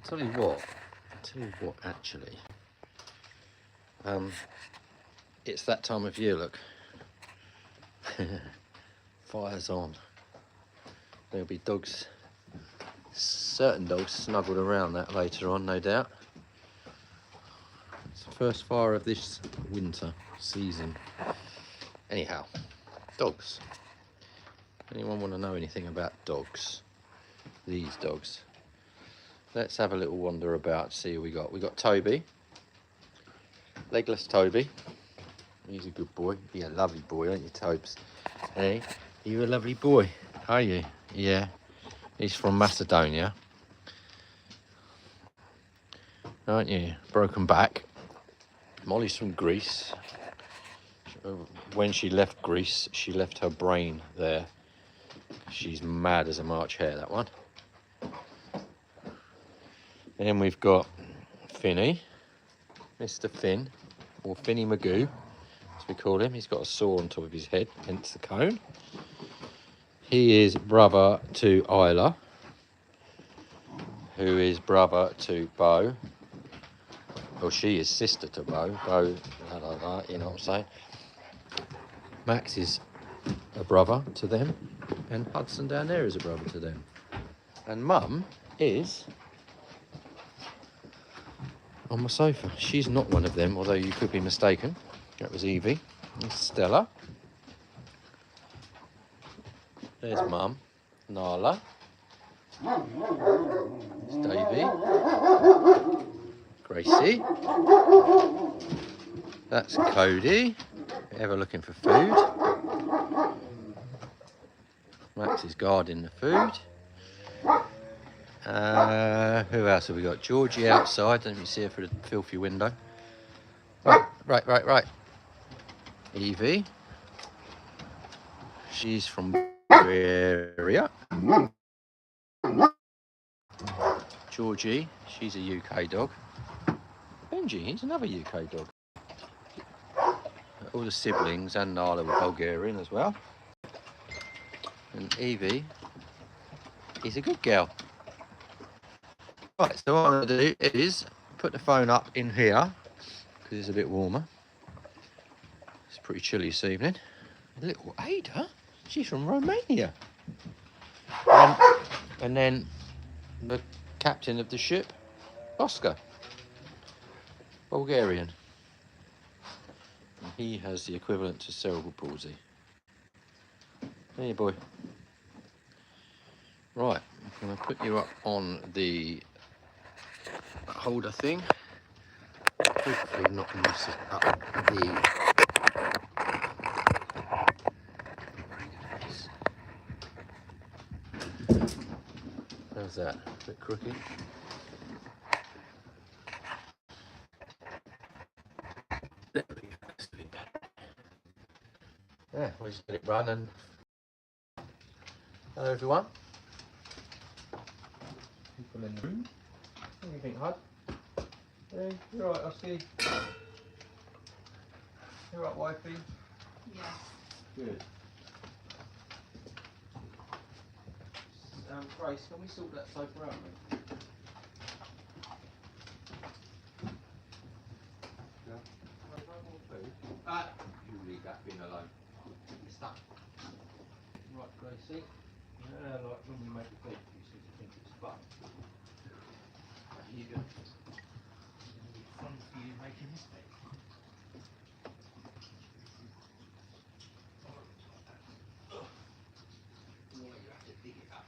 Tell you what, actually, it's that time of year, look. Fire's on. There'll be dogs, certain dogs snuggled around that later on, no doubt. It's the first fire of this winter season. Anyhow, dogs. Anyone want to know anything about dogs? These dogs. Let's have a little wander about, see who we got. We got Toby. Legless Toby. He's a good boy. You're a lovely boy, aren't you, Tobes? Hey, you're a lovely boy, are you? Yeah. He's from Macedonia. Aren't you? Broken back. Molly's from Greece. When she left Greece, she left her brain there. She's mad as a March hare, that one. Then we've got Finny, Mr. Finn, or Finny Magoo, as we call him. He's got a saw on top of his head, hence the cone. He is brother to Isla, who is brother to Bo. Well, she is sister to Bo. Bo, you know what I'm saying? Max is a brother to them, and Hudson down there is a brother to them. And Mum is on my sofa. She's not one of them, although you could be mistaken. That was Evie. There's Stella. There's Mum. Nala. There's Davey. Gracie. That's Cody. Ever looking for food. Max is guarding the food. Who else have we got? Georgie outside. Let me see her through the filthy window. Right. Evie. She's from Bulgaria. Georgie. She's a UK dog. Benji. He's another UK dog. All the siblings and Nala were Bulgarian as well. And Evie is a good girl. Right, so what I'm going to do is put the phone up in here because it's a bit warmer. It's pretty chilly this evening. Little Ada, she's from Romania. And then the captain of the ship, Oskar, Bulgarian. And he has the equivalent to cerebral palsy. There you boy. Right, I'm going to put you up on the holder thing. Hopefully not mess up the... How's that? A bit crooked. There we go. That's a bit better. Yeah, we'll just let it run and... Hello everyone. People in the room. What do you think, Hud? Yeah, you're right, Oski. You're right, wifey? Yeah. Good. Grace, can we sort that sofa out, mate? Yeah. Can I have more food? You leave that bin alone. It's stuck. Right, Gracie. Yeah, like when you make a bed, you seem to think it's fun. There you go. It's going to be fun for you making this bed. You have to dig it up.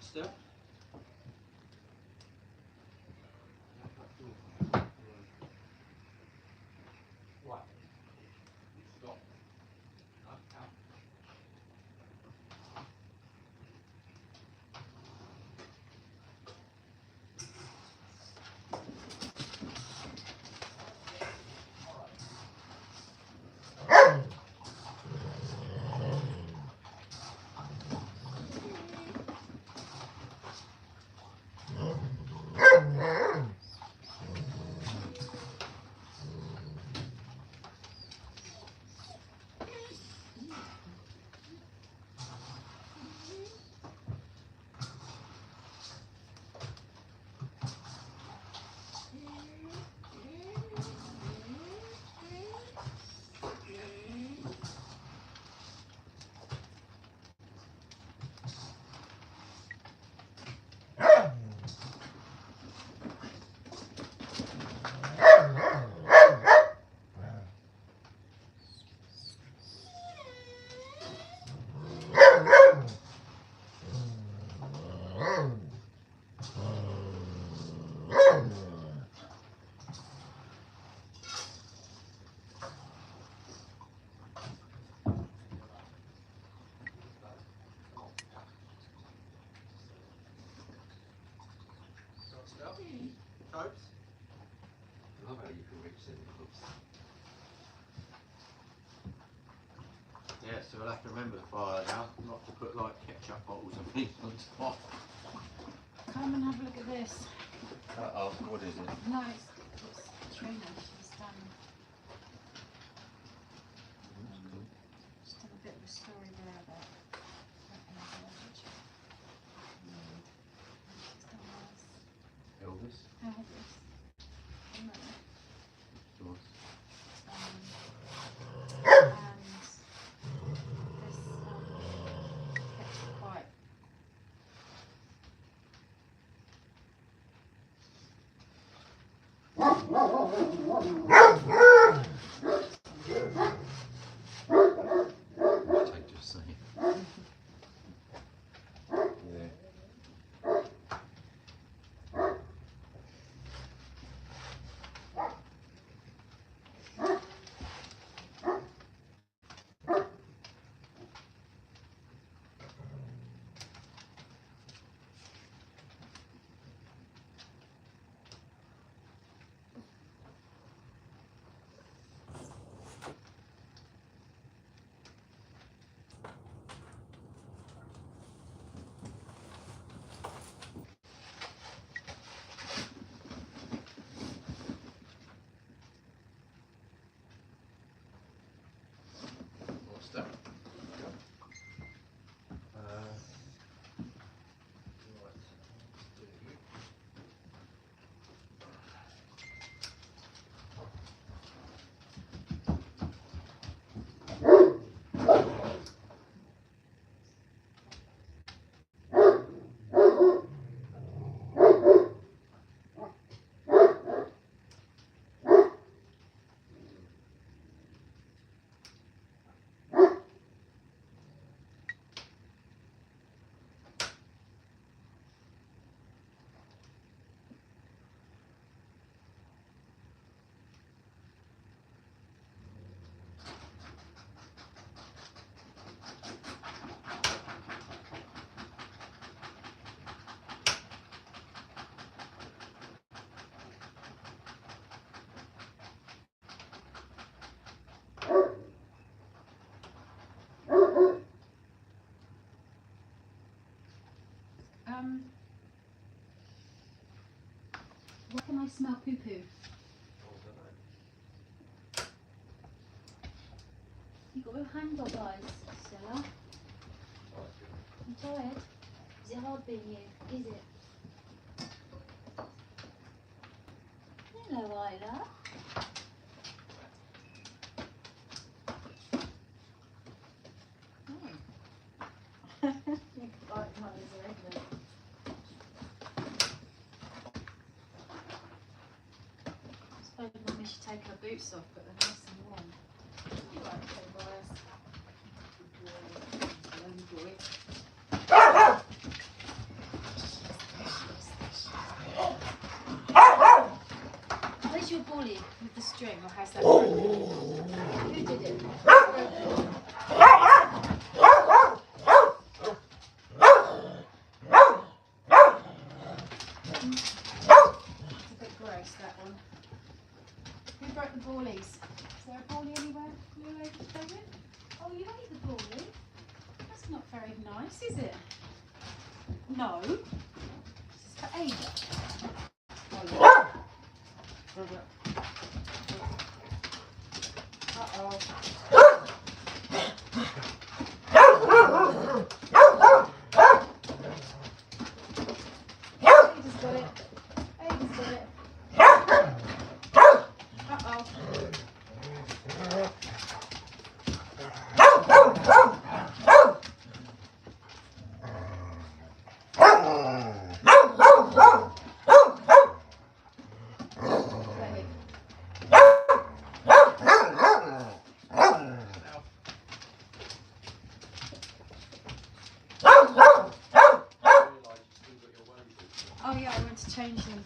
Still? Right. Stop. Out. We'll have to remember the fire now, not to put like ketchup bottles and things on top. Come and have a look at this. Oh, what is it? No, it's Trina. She's done a bit of a story there about Elvis? Elvis. And this ketchup bite. Take just saying. Yeah. What's that? Where can I smell poo-poo? You've got real hang-dog eyes, Stella. I'm tired. Is it hard being you? Is it? Hello, Isla. You could bite my eyes already. I suppose Mummy should take her boots off, but they're nice and warm. You like to boys? Good boy. Where's your bully with the string, or how's that going? Who did it? It's a bit gross, that one. Who broke the ballies? Is there a ballie anywhere you're able to play with? Oh, you ate the ballie? That's not very nice, is it? No. This is for Ada. Uh-oh. Ada's got it. Ada's got it. Uh-oh. Oh yeah, I went to change them.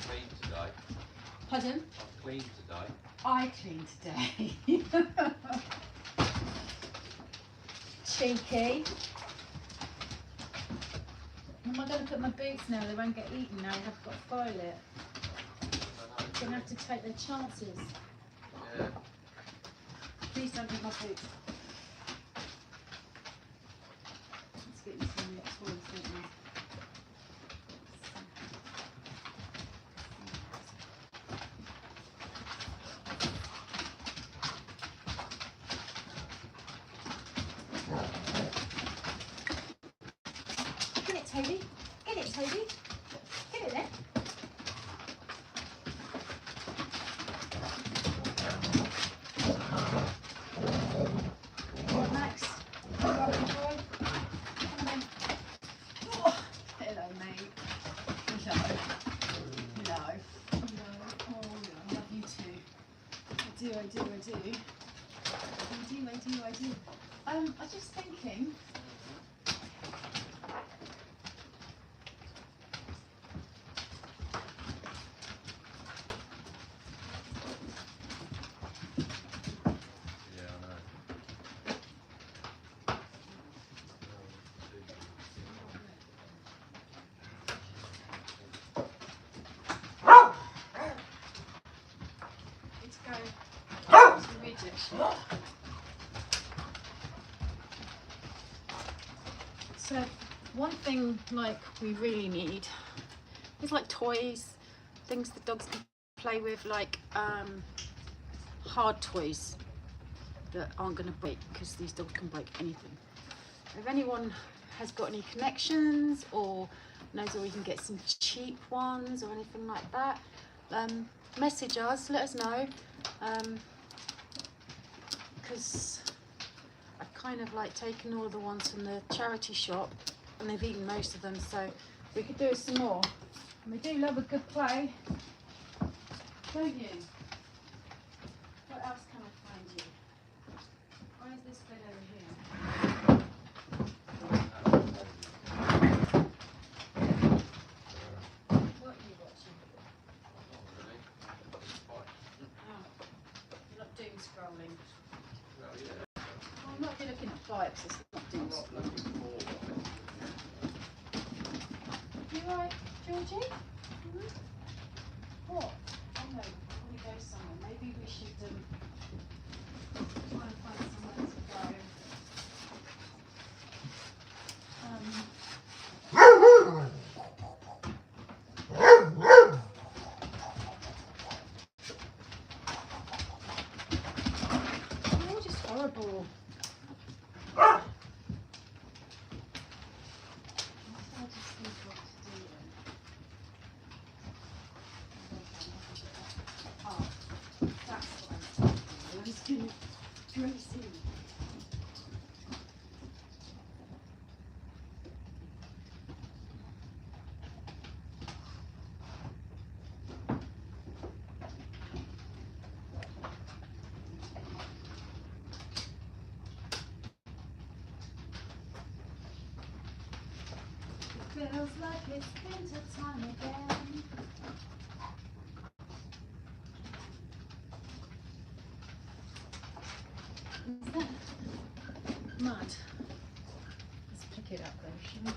Clean today. Pardon? I've cleaned today. I cleaned today. Cheeky. Am I going to put my boots now? They won't get eaten now. I've got to file it. Going to have to take their chances. Yeah. Please don't be my food. Let's get you some toys, don't we? Get it, Toby. Get it, Toby. Get it then. Come on, Max. Come on, good boy. Come on. Oh, hello, mate. Hello. Hello. Hello. Oh, I love you too. I do. I do. I was just thinking. So one thing like we really need is like toys, things the dogs can play with, like hard toys that aren't going to break, because these dogs can break anything. If anyone has got any connections or knows where we can get some cheap ones or anything like that, message us, let us know, because I've kind of like taken all the ones from the charity shop and they've eaten most of them, so we could do it some more. And we do love a good play, don't you? What else can I find you? Why is this bed over here? What are you watching? Oh, you're not doom scrolling. Well, I'm not be looking at bikes, it's not doom scrolling. You right, Georgie? What? Oh no, I want to go somewhere. Maybe we should try and find somewhere to go. You're just horrible. I just think what to do then. Oh, that's what I'm doing. I was going to dress in. Feels like it's winter time again. Is that mud? Let's pick it up though, shall we?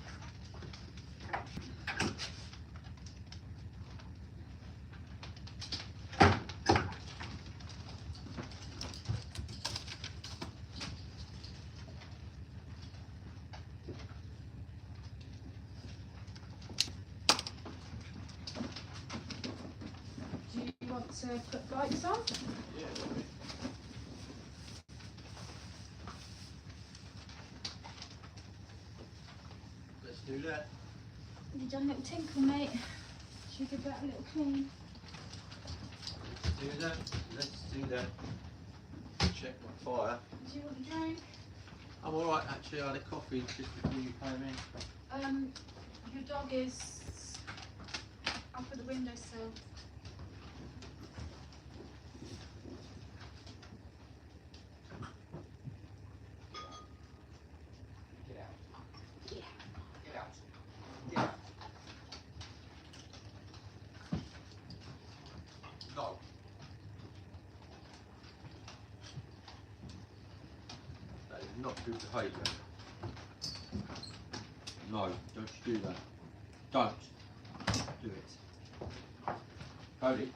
Do you want to put bikes on? Yeah. Let's do that. You've done a little tinkle, mate. Should we give that a little clean? Do that. Let's do that. Check my fire. Do you want a drink? I'm alright actually, I had a coffee just before you came in. Your dog is up at the windowsill. Get out. Yeah. Get out. Get out. No. That is not good behaviour. No, don't you do that. Don't do it. Cody, you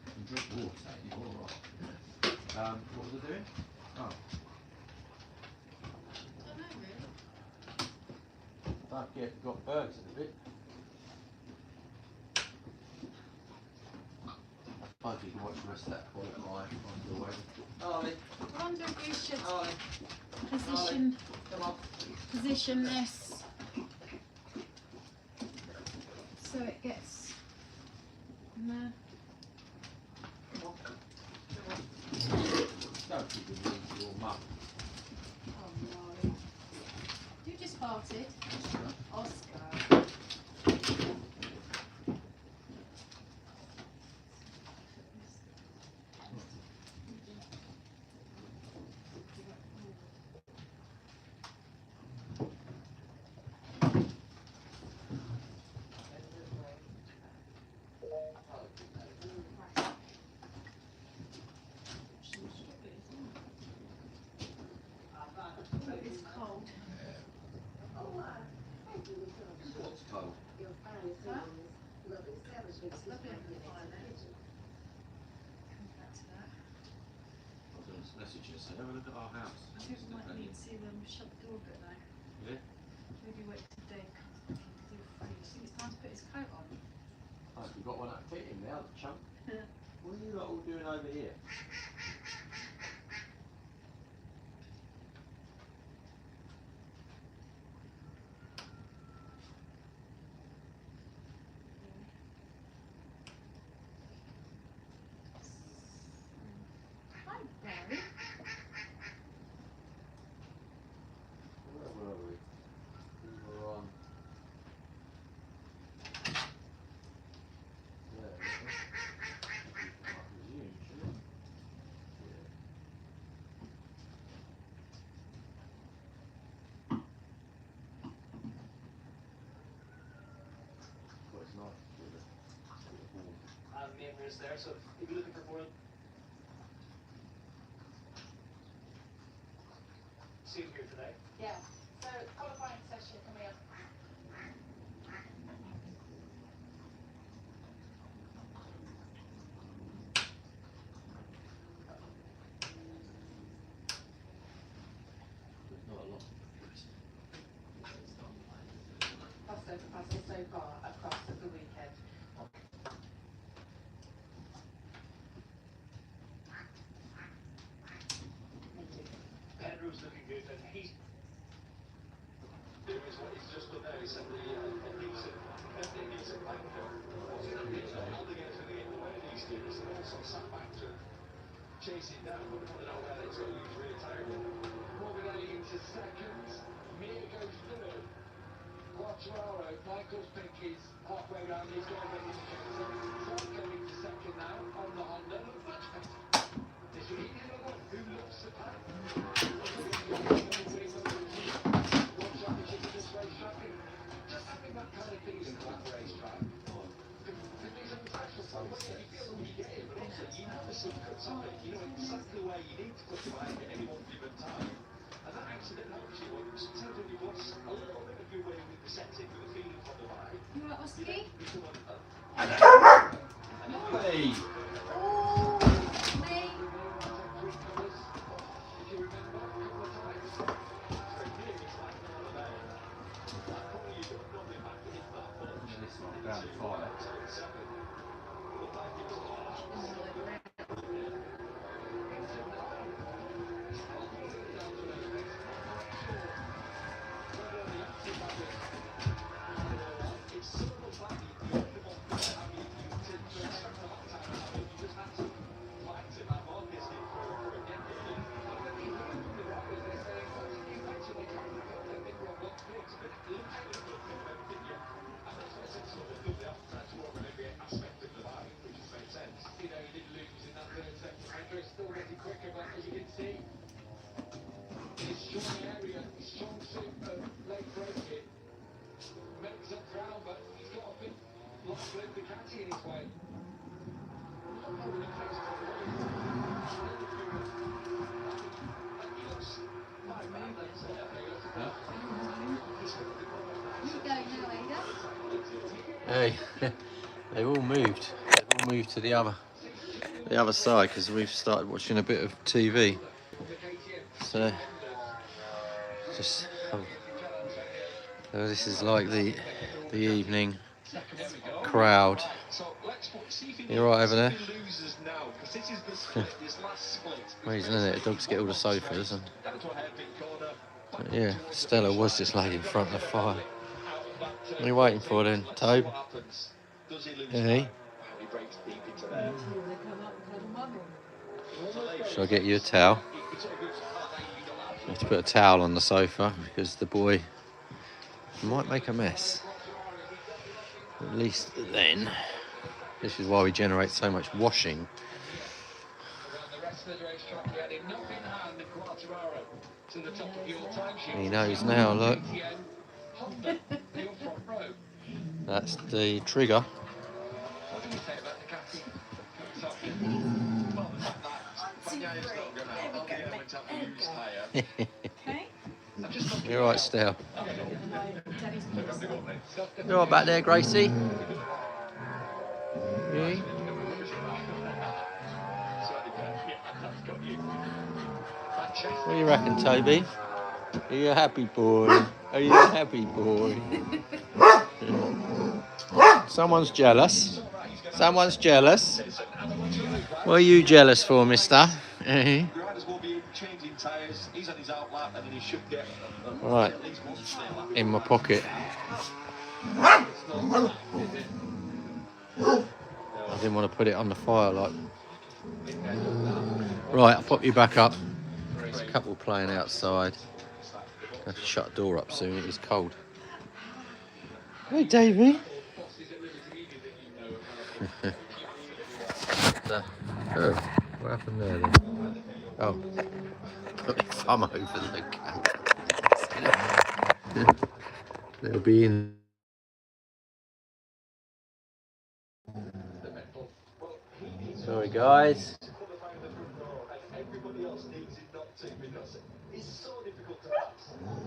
can drink water, you're alright. What was I doing? Oh. I don't know really. Don't get got birds in a bit. I suppose you can watch the rest of that quiet life on the way. Ollie. I wonder if you should Ollie. Come on. position this so it gets in there. Don't keep your knees to your mum. Oh no. You just farted. Oskar. It's cold. What's cold? Huh? It's lovely under the fire there. Come back to that. I was going to message you and say, have a look at our house. I think we might need to shut the door a bit though. Yeah? Maybe wait till Dave comes back in because he'll freeze. I think it's time to put his coat on. Oh, we've got one that fit him now, the chunk. What are you lot all doing over here? Hi, Barry. Where were we? We were on... There, I presume, shouldn't it? Yeah. Well, it's nice with it. Main race there, so if you're looking for more see you here today. Yeah. So qualifying session coming up. There's not a lot. Cost over capacity so far across the weekend. Pedro's looking good, and he's doing what he's just done there. He sent a decent banker. Holding it for the way of these students, and also sat back to chase it down, but I know where it's going. He's really tired. Moving into second, Mia goes third. Quattraro, Michael's pick is halfway around. He's going to make his going to second now on the Honda. Look much better. This week, who looks the pack? Just having that kind of feeling about the racetrack. There's a special somewhere you feel when you get it, but also you know the secrets of it. You know exactly where you need to put your bike at any one given time. And that accident helps you. Sometimes when you've lost a little bit of your way with the setting, with the feeling from the bike, You right, Oski? Hey! Oh, me. This one down fire. You go now, Ada. Hey, they've all moved. They've all moved to the other the other side because we've started watching a bit of TV. So just this is like the evening crowd. You all right over there? Amazing, isn't it? The dogs get all the sofas and yeah, Stella was just laid in front of the fire. What are you waiting for then, Tobe? Hey? Shall I get you a towel? You have to put a towel on the sofa because the boy might make a mess. At least then. This is why we generate so much washing. He knows now, look. That's the trigger. You're right, Stell. You're all right back there, Gracie? Yeah. What do you reckon, Toby? Are you a happy boy? Are you a happy boy? Someone's jealous. Someone's jealous. What are you jealous for, mister? Right, in my pocket. I didn't want to put it on the fire like. Right, I'll pop you back up. There's a couple playing outside. I have to shut the door up soon, it is cold. Hey, Davey. What happened there then? Oh, put my thumb over the camera. They'll be in. Sorry, guys.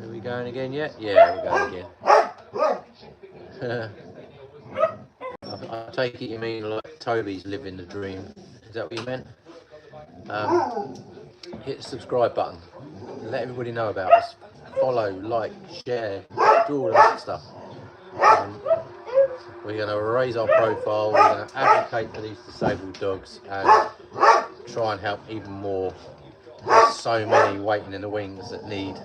Are we going again yet? Yeah, we're going again. I take it you mean like Toby's living the dream. Is that what you meant? Hit the subscribe button. Let everybody know about us. Follow, like, share, do all that stuff. We're going to raise our profile. We're going to advocate for these disabled dogs and try and help even more. There's so many waiting in the wings that need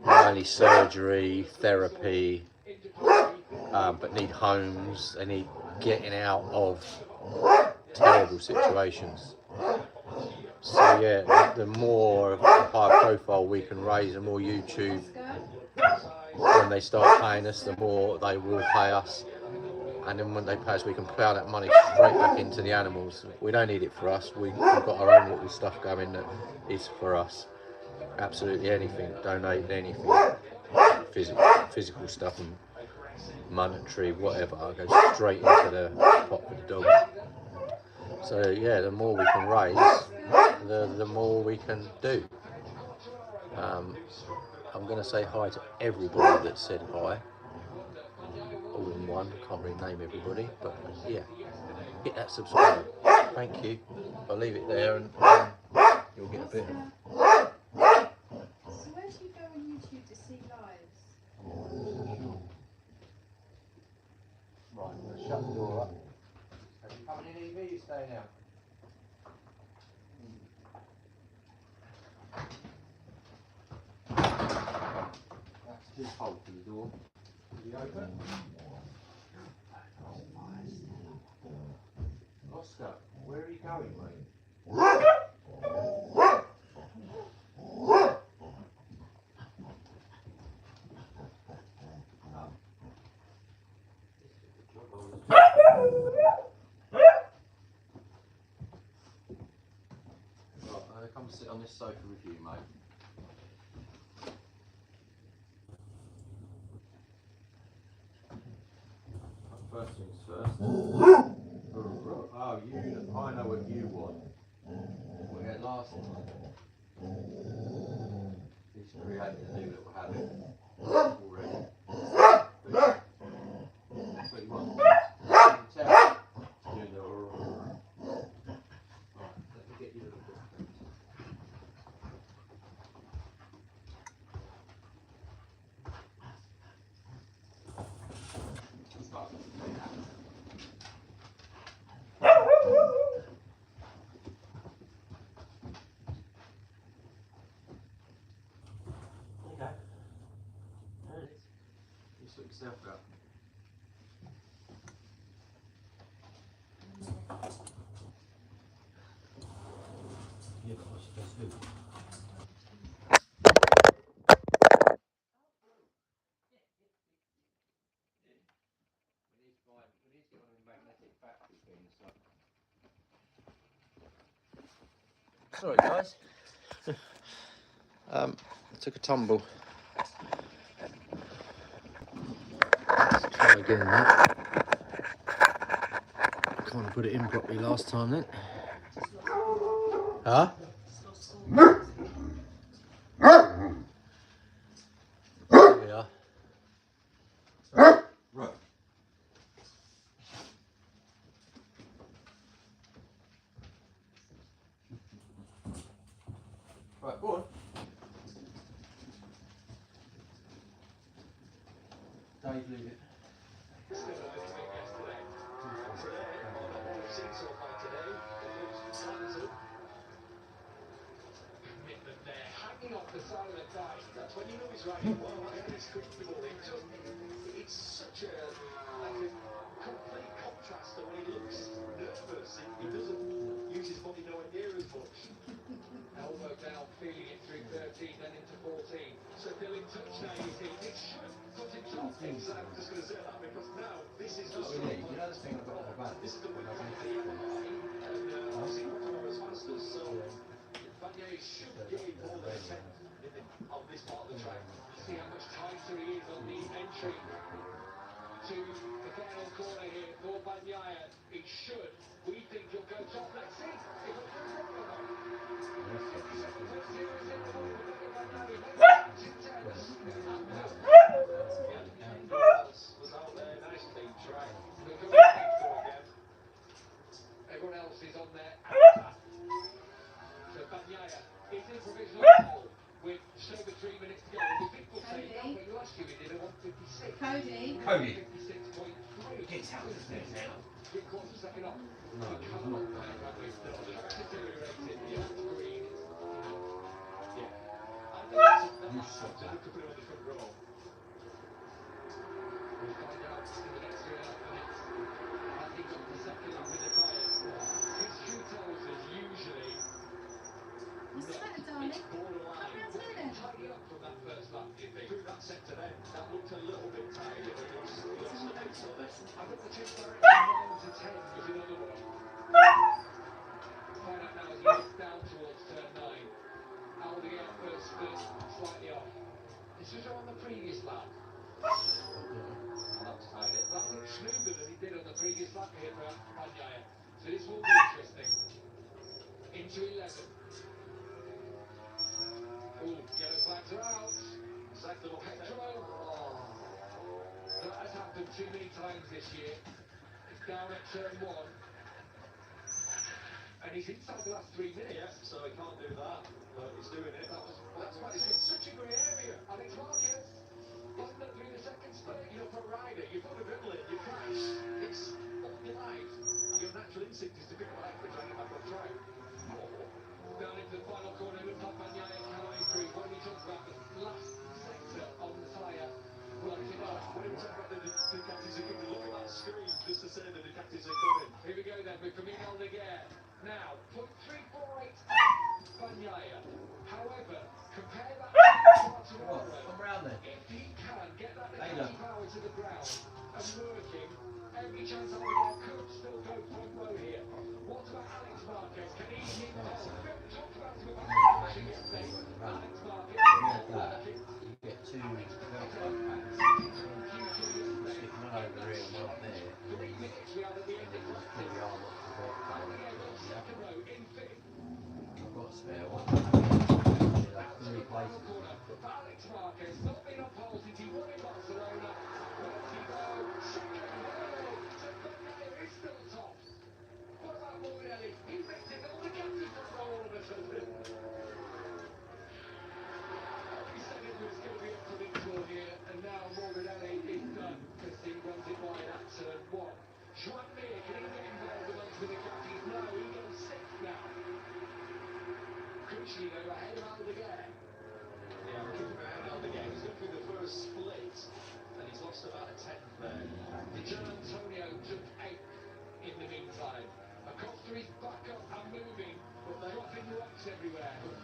not only surgery, therapy, but need homes. They need getting out of terrible situations. So yeah, the more high profile we can raise, the more YouTube, when they start paying us, the more they will pay us. And then when they pay us, we can plough that money straight back into the animals. We don't need it for us. We've got our own little stuff going that is for us. Absolutely anything, donate anything, physical stuff and monetary, whatever, goes straight into the pot for the dogs. So yeah, the more we can raise, the more we can do. I'm going to say hi to everybody that said hi, all in one. Can't really name everybody, but yeah, hit that subscribe. Thank you. I'll leave it there and you'll get a bit of. So where do you go on YouTube to see lives? Right, I'm going to shut the door up. Are you coming in, Evie? You staying out? That's too cold for the door. Will you open? Oskar, where are you going, mate? Right, come sit on this sofa with you, mate. First things first. Oh, you, I know what you want. We had last time. He's created a new little habit already. That's what you want. You can tell. Do the yourself out. Yeah, but what's the best food? Sorry guys. I took a tumble. Let's try again now. Kind of put it in properly last time then. Huh? There we are. Right. Right, go on. Dave, leave it. Commitment there, hanging off the side of the dice. That's when you know he's riding well. It's comfortable. It's such a complete contrast to when he looks nervous. He doesn't use his body nowhere near as much. Elbow down, feeling it through 13, then into 14. So still in touch now, you think. It should put him off. I'm just going to say that because now this is the You know this thing I've got on the back? this is the win from the and obviously not tomorrow's Masters. So Vanier should gain more than a 10 on this part of the track. See how much tighter he is on the entry to the final corner here for Bagnaia. He should. We think he'll go top. Let's see if it goes wrong or not. Was out there, nice big track. Everyone else is on there. So Bagnaia is in provisional pole with just over 3 minutes to go. The people say, no, but last year we did a 156. Cody. 56.3. Get out of there now. 3/4 second off. No, We it's cannot not. find that with the track deteriorated. The old green. Yeah. I think that's something to put on the front row. We'll find out in the next 3.5 minutes. I think up to second with the tyres. His shoe tells us usually What's the matter, darling? it's borderline. Come round here then. Tidy up from that first lap, do you think? Through that sector then, that looked a little bit tired. It was a bit so there. I think the change direction 9 to 10 was another one. Find out now as he heads down towards turn 9. Aldi out first, slightly off. This was on the previous lap. Outside it. That looked smoother than he did on the previous lap here for Bagnaia. So this will be interesting. Into 11. Ooh, yellow flags are out. Second Petro. That has happened too many times this year. It's down at turn 1. And he's inside the last 3 minutes. Yes, so he can't do that. But he's doing it. That's why it's been such a great area. And it's Marcus. Wasn't that through the second spurt? You know, for a rider, you've got adrenaline, you crash. It's all your life. Your natural instinct is to pick up a life and try and get back on track. Down into the final corner, it looks like Bagnaia cannot improve. When we talk about the last sector on the tyre, blocking up. When we talk about the Ducatis are coming, look at that screen just to say the Ducatis are coming. Here we go then with Camille Laguerre. Now, 0.348 Bagnaia. However, compare that to tomorrow. Come round then. If he can get that Taylor. energy power to the ground and working, every chance Aldi could still go front row here. What about Alex Marquez? Can he keep the whole? We talked about him about the yesterday. Alex Marquez. You get two velcro packs. Stick one over here and one up there. 3 minutes we are at the end of practice. Maybe I'll look for Second row in fifth. I've got a spare one. Yeah, 3 places. Alex Marquez not been on pole since he won in Barcelona. Where does he go? Second row. So Bagnaia is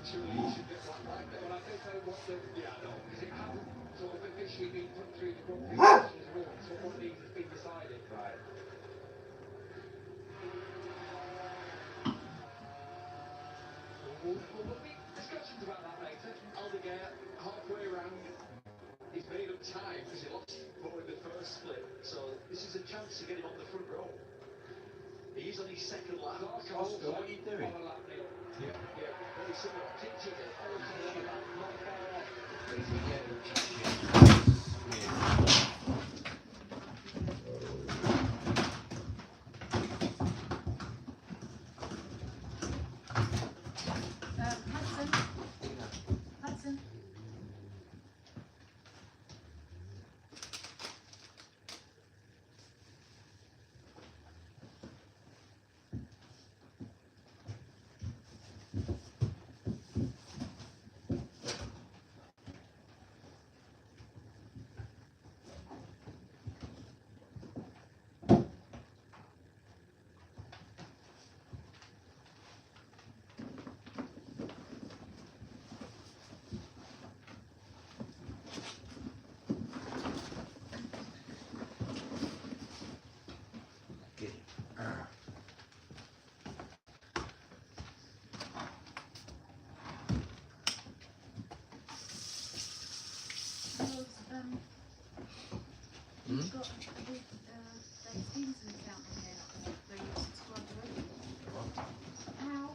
naturally you should get black like that. But I don't know what the... Yeah, I know. Because it hasn't sort of officially been put through the group as well. So one of these has been decided. Right. Well, there'll be discussions about that later. Aldeguer, halfway around, he's made up time because he lost more in the first split. So this is a chance to get him on the front row. He's on his second lap. Oskar, what are you doing? Yeah, very similar. Teaching it. Not far Hudson. Hudson. You've got Dave Stevenson's account on here, so you're subscribed already. How?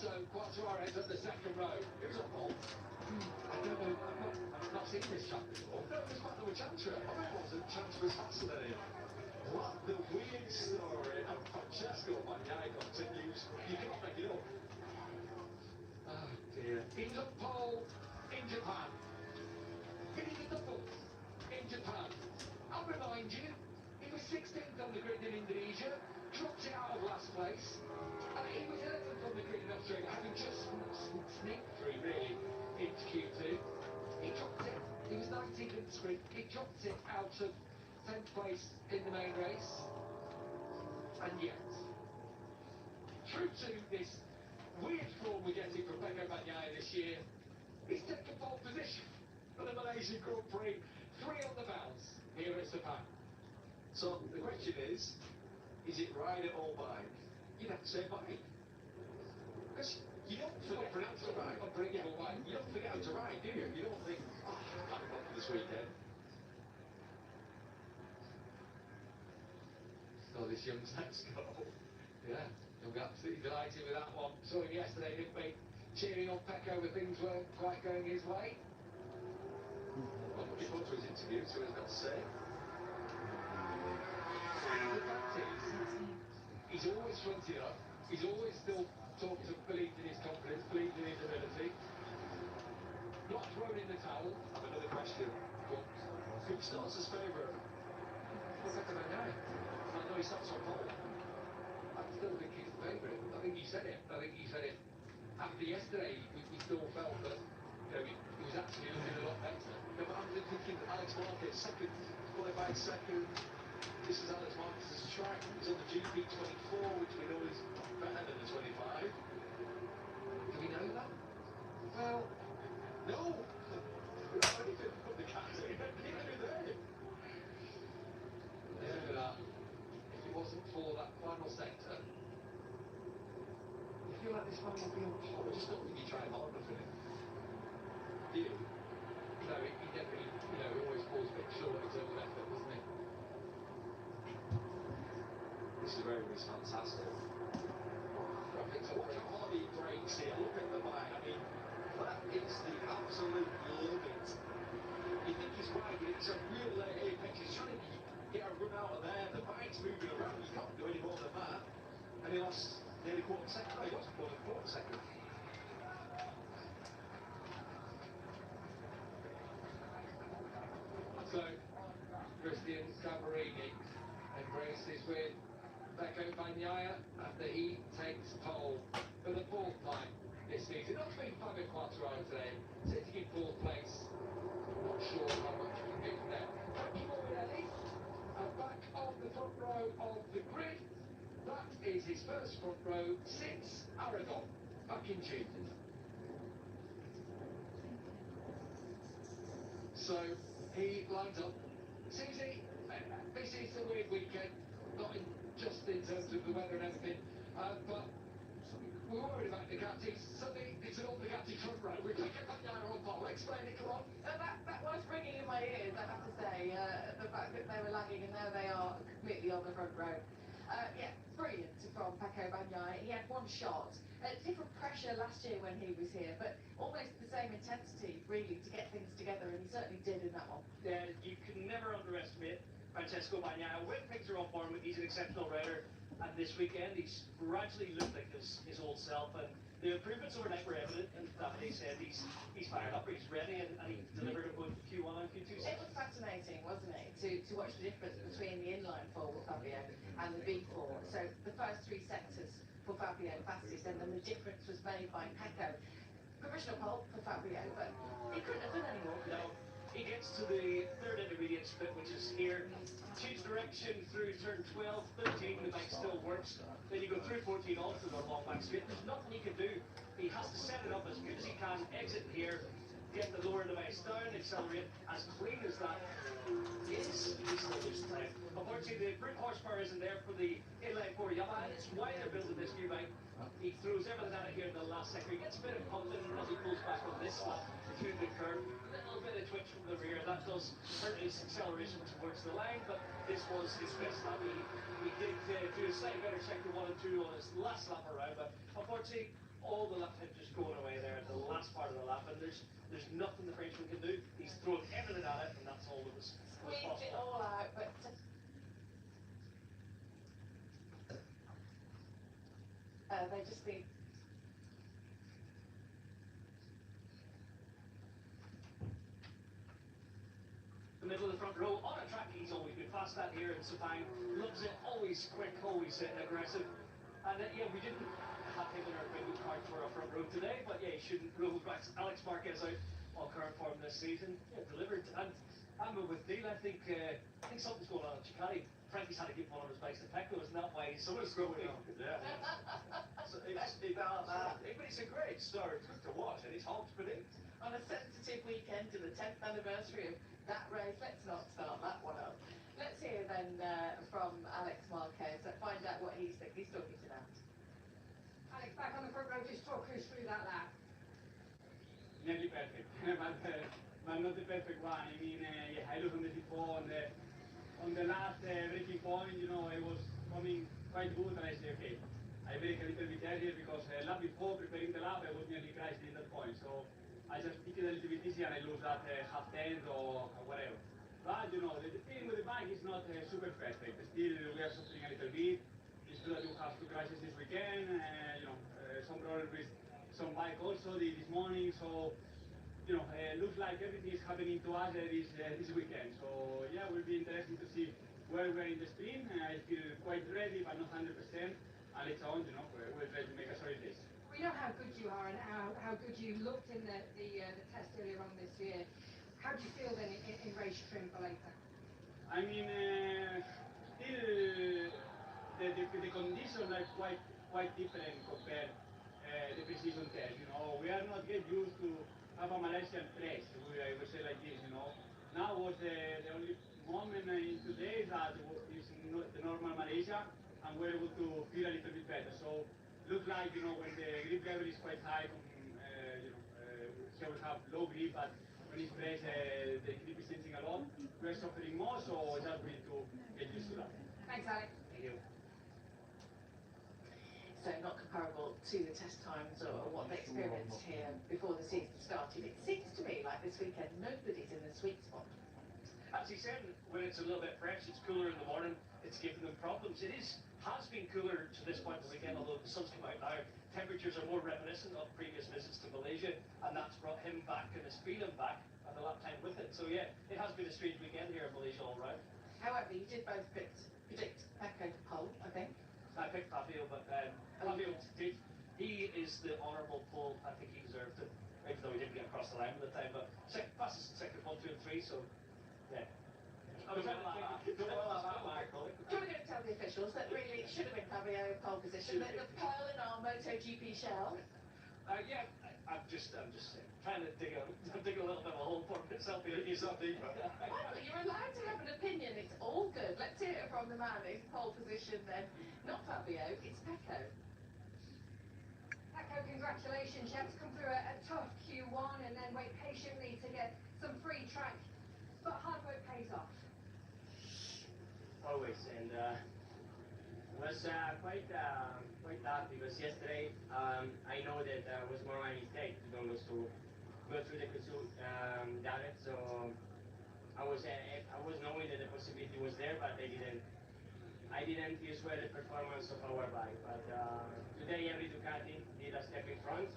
So, Suarez at the second row. It was a ball. I don't know, I've not seen this chap before. No, it was Matt Chantry. I thought it wasn't. Chantry was faster than him. What? The weird story of Francesco Bagnaia continues. You can't make it up. Oh dear. He was on pole in Japan. Finishing the fourth in Japan. I'll remind you, he was 16th on the grid in Indonesia, dropped it out of last place, and he was 11th on the grid in Australia, having just sneaked through really into Q2. He dropped it. He was 19th in the sprint. He dropped it out of 10th place in the main race, and yet, true to this weird form we're getting from Pecco Bagnaia this year, he's taken pole position for the Malaysian Grand Prix, 3 on the bounce here at Sepang. So the question is it ride or bike? You'd have to say bike. Because you don't forget how to ride. You don't forget how to ride, do you? You don't think, oh, I can't go for this weekend. So this young Tesco, yeah, you'll be absolutely delighted with that one. Saw him yesterday, didn't we? Cheering on Pecco when things weren't quite going his way. Well, looking forward to his interview, so he's got to say. The fact is, he's always fronted up. He's always still talked to believed in his confidence, believed in his ability. Not thrown in the towel. I have another question. But who starts as favourite? What's that about now? I know he starts on pole. I still think he's the favourite. I think he said it. After yesterday, we still felt that he was actually looking a lot better. Yeah, but I'm thinking that Alex Marquez second, qualified second. This is Alex Marquez's track. He's on the GP24, which we know is better than the 25. Do we know that? Well, no. We don't know anything from the captain. Neither do they. Yeah, that. If it wasn't for that final sector, You feel like this man will be on pole. I just don't think he tried hard enough in it. Do you? He definitely, he always falls a bit short in terms of effort, doesn't he? This is fantastic. So look how hard he brakes here. Look at the bike. I mean, that is the absolute limit. You think he's right, but it's a real late apex. He's trying to get a run out of there. The bike's moving around. You can't do any more than that. And he lost nearly quarter second. He wasn't more than quarter second. So, Christian Gambarini embraces with Pecco Bagnaia after he takes pole for the 4th time this season. Not been Fabio Quartararo today, sitting in 4th place. Not sure how much we can do from there. Frankie Morbidelli, back on the front row of the grid. That is his first front row since Aragon, back in June. So, he lines up. Susie, this is a weird weekend, not just in terms of the weather and everything, but we're worried about Ducati. Suddenly, it's an old Ducati front row. We're taking that down on pole. Explain it, come on. That was ringing in my ears, I have to say. The fact that they were lagging and now they are completely on the front row. Yeah, brilliant from Pecco Bagnaia. He had one shot. Different pressure last year when he was here, but almost the same intensity, really, to get things together, and he certainly did in that one. Yeah, you can never underestimate Francesco Bagnaia. When things are on form, he's an exceptional rider, and this weekend he's gradually looked like his old self, and the improvements overnight were evident, and Davide said he's fired up, he's ready, and he delivered it both Q1 and Q2. It was fascinating, wasn't it, to watch the difference between the inline four with Fabio and the V4. So the first 3 sectors for Fabio fastest, and then the difference was made by Pecco. Provisional pole for Fabio, but he couldn't have done any more. No, he gets to the 3rd intermediate split, which is here. Change direction through turn 12, 13, the bike still works. Then you go through 14 onto the long back straight. There's nothing he can do. He has to set it up as good as he can, exit here, get the lower device down, accelerate as clean as that is. He still loses time. Unfortunately, the brute horsepower isn't there for the inline 4 Yamaha, and it's why they're building this new bike. He throws everything at it here in the last sector. He gets a bit of confidence as he pulls back on this lap through the curve. A little bit of twitch from the rear. That does hurt his acceleration towards the line, but this was his best lap. He did do a slightly better sector 1 and 2 on his last lap around, but unfortunately, all the lap time just going away there at the last part of the lap, and there's nothing the Frenchman can do. He's thrown everything at it, and that's all that was Squeezed it possible. all out, but They just need. The middle of the front row on a track he's always been fast at here in Sepang. Loves it, always quick, always aggressive. And yeah, we didn't have him in our bingo card for a front row today, but yeah, he shouldn't rule back Alex Marquez out on current form this season. Yeah, delivered. And I'm with Neil. I think something's going on at Chicari. Frankie's had to give one of his bikes to Pecco, isn't that why someone's going on? Yeah. So but it's a great story. It's good to watch, and it's hard to predict. On a sensitive weekend to the 10th anniversary of that race, let's not start that one up. Let's hear then from Alex Marquez. Find out what he's talking about. Alex, back on the front row, just talk us through that lap. Nearly perfect, but not the perfect one. I mean, yeah, I looked on the before on the last breaking point. You know, I was coming quite good, and I said, okay, I break a little bit earlier because lap before preparing the lap, I was nearly crashed in that point. So I just pick it a little bit easy and I lose that half tenth or whatever. But you know, the thing with the bike is not super perfect. Still, we are suffering a little bit. It's true that we have two crashes this weekend. You know, some problems with some bike also this morning. So you know, looks like everything is happening to us this weekend. So yeah, it will be interesting to see where we're in the sprint. I feel quite ready, but not 100%. And later on, you know, we'll try to make a solid race. We know how good you are and how good you looked in the test earlier on this year. How do you feel then in race trim for later? I mean, still the conditions are quite different compared the precision test. You know, we are not yet used to have a Malaysian race. I would say like this. You know, now was the only moment in today that is the normal Malaysia, and we're able to feel a little bit better. So look like, you know, when the grip level is quite high, you know, he will have low grip, but when it's fresh, the grip is changing a lot. We're suffering more, so just we need to get used to that. Thanks, Alex. Thank you. So not comparable to the test times or what they experienced here before the season started. It seems to me like this weekend nobody's in the sweet spot. As he said, when it's a little bit fresh, it's cooler in the morning, it's giving them problems. Has been cooler to this point of the weekend, although the sun's come out now. Temperatures are more reminiscent of previous visits to Malaysia, and that's brought him back and his feeling back and the lap time with it. So yeah, it has been a strange weekend here in Malaysia all round. However, you did both predict Pecco to pole, I think. I picked Fabio, but Fabio did. He is the honourable pole. I think he deserved it, even though he didn't get across the line at the time. But fastest in second, 1, 2, and 3. So yeah. I was Michael. Do we going to tell the officials that really it should have been Fabio pole position? That the pearl in our MotoGP shell. Yeah, I'm just trying to dig a little bit of a hole for myself here. Michael, you're allowed to have an opinion. It's all good. Let's hear it from the man who's pole position then. Not Fabio, it's Pecco. Pecco, congratulations. You have to come through a tough Q1 and then wait patiently to get some free track. But hard work pays off. Always, and was quite tough because yesterday I know that was more my mistake to don't go through the Kusu direct. So I was knowing that the possibility was there, but I didn't use well the performance of our bike. But today every Ducati did a step in front.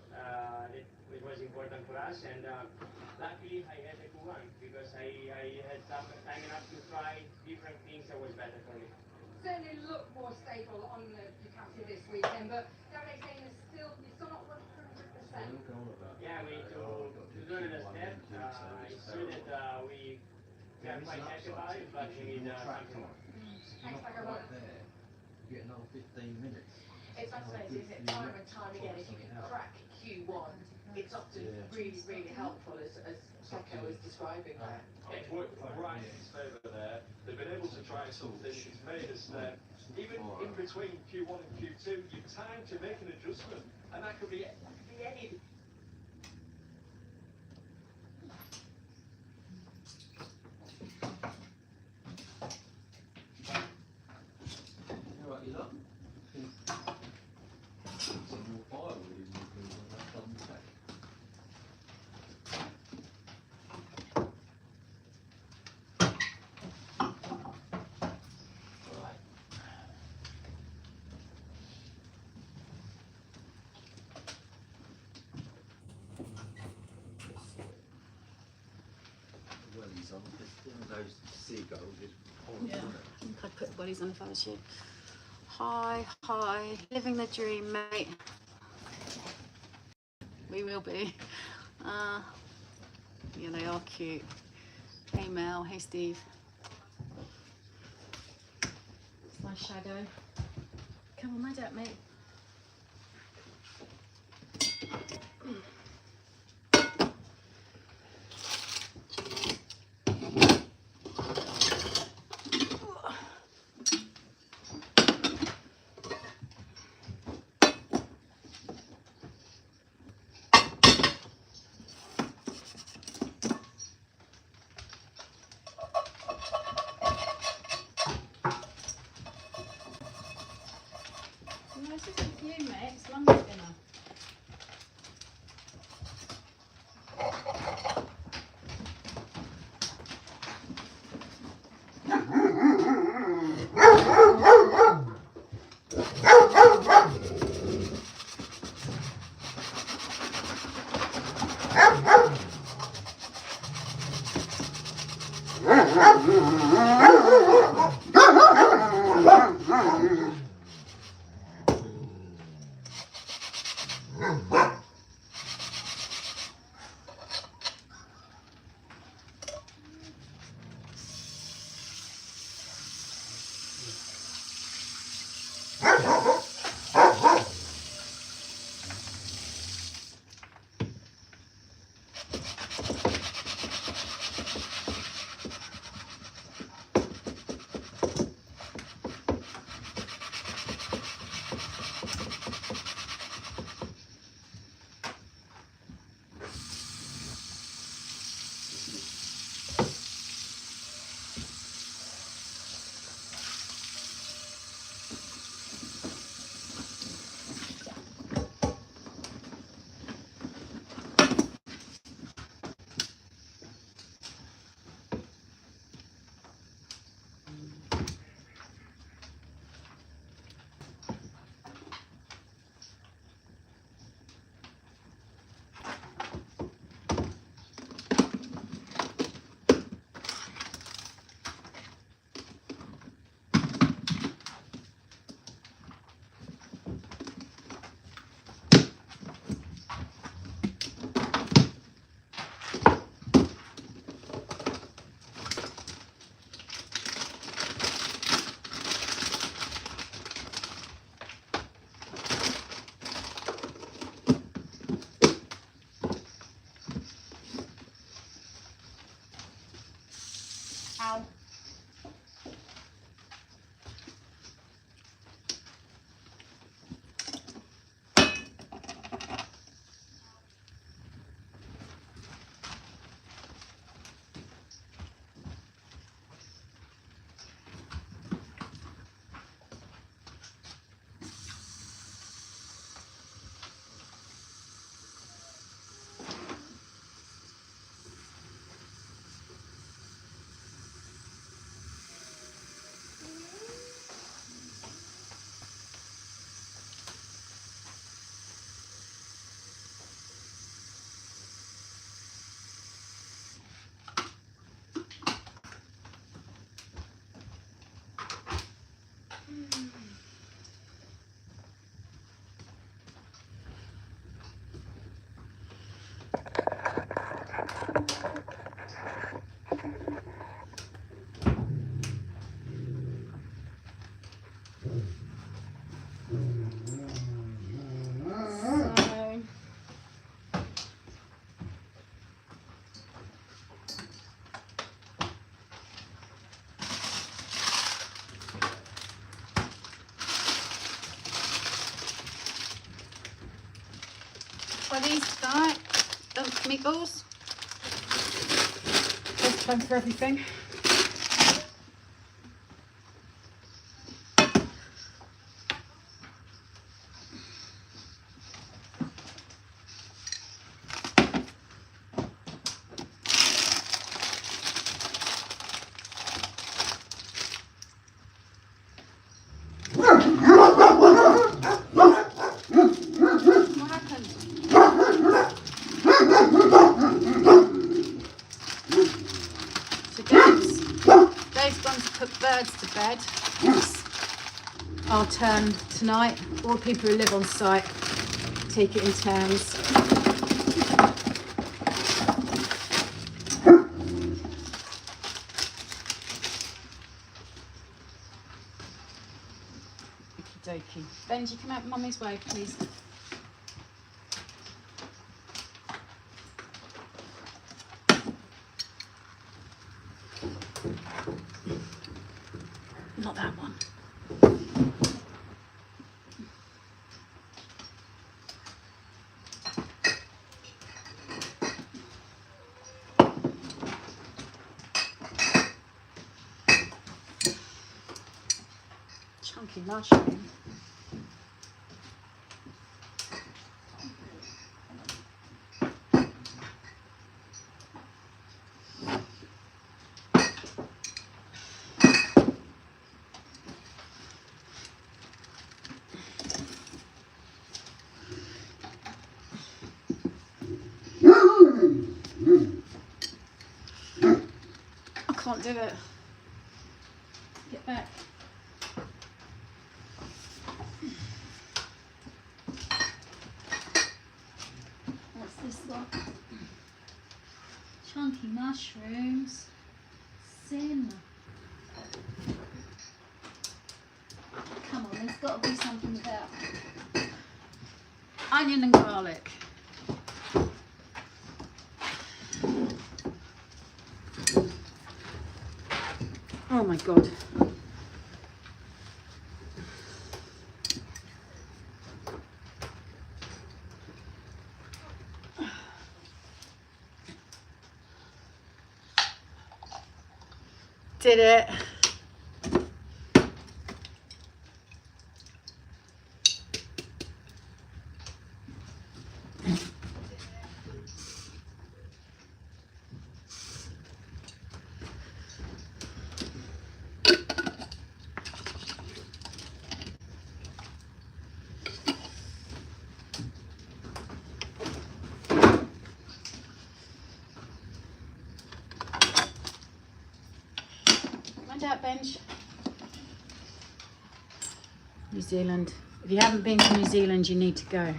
It was important for us, and luckily I had a Q1 because I had time enough to try different things that was better for me. Certainly look more stable on the Ducati this weekend, but Dave's saying you're still not 100%. Yeah, we need to do another step. It's true that we are quite happy about it, but we need something more. Thanks, Pecco. You get another 15 minutes. It's fascinating, isn't it? Time and time again, if you can crack Q1, it's often really, really helpful, as Pecco was describing there. It's worked right in his favour there. They've been able to try something. It's made us even in between Q1 and Q2, you've time to make an adjustment, and that could be any. You look. Some more firewood in the when that comes back. Right. seagull is Yeah, I think I'd put wellies on if I was you. Hi, living the dream, mate. We will be. Yeah, they are cute. Hey Mel, hey Steve. It's my shadow. Come on, mad up, mate. No, this isn't for you, mate. It's lunch dinner. Ow. What are these tonight? Meatballs? First time for everything. What happened? So James, side. It's our turn tonight. All the people who live on site take it in turns. Okie dokie. Benji, come out Mummy's way, please. Not that one. Chunky mushroom. I can't do it. Get back. What's this one? Chunky mushrooms. Sin. Come on, there's got to be something about onion and garlic. Oh my God. Did it. Out bench. New Zealand. If you haven't been to New Zealand, you need to go.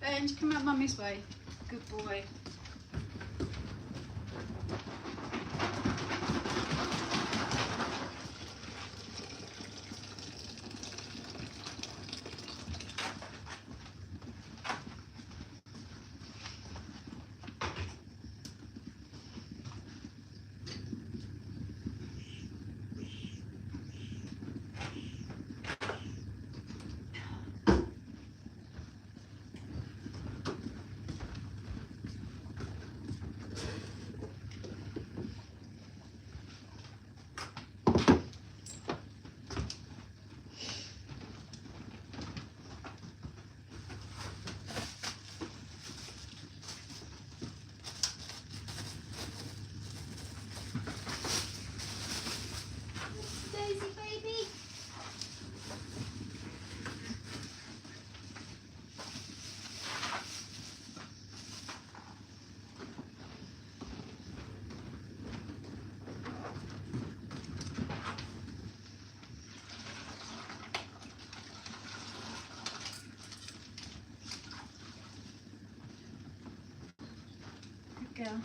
Benj, come out Mummy's way. Good boy. Daisy baby. Good girl.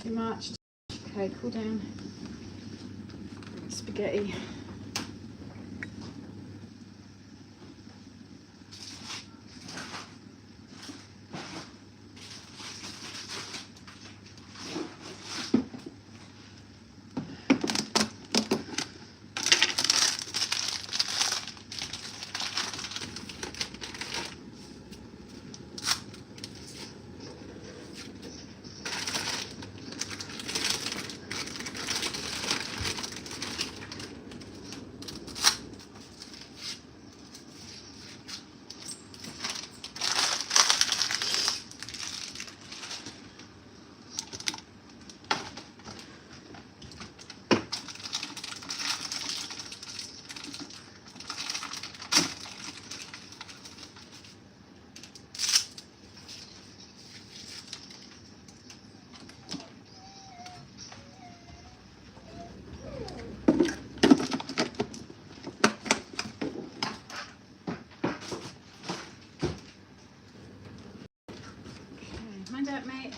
Too much. Okay, cool down. Spaghetti. Mind out, mate.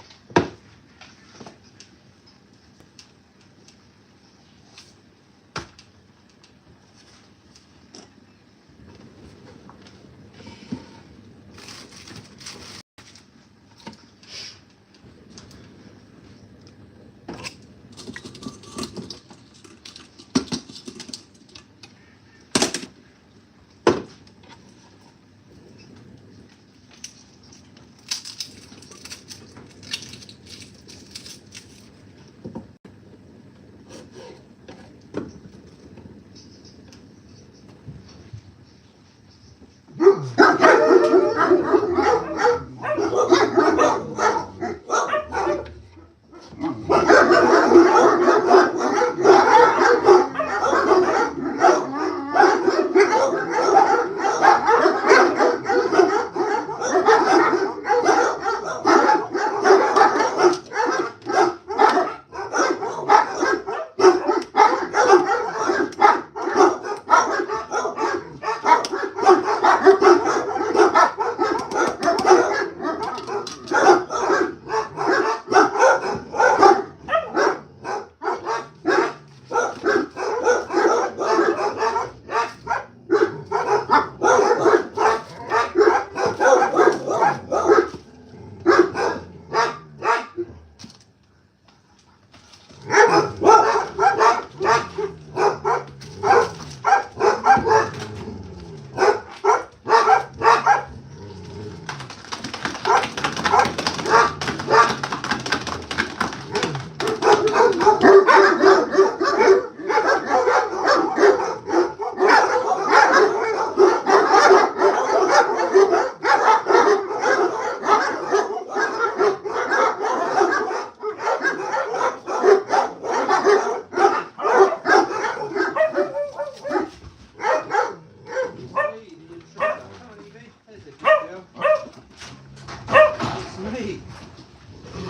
Me.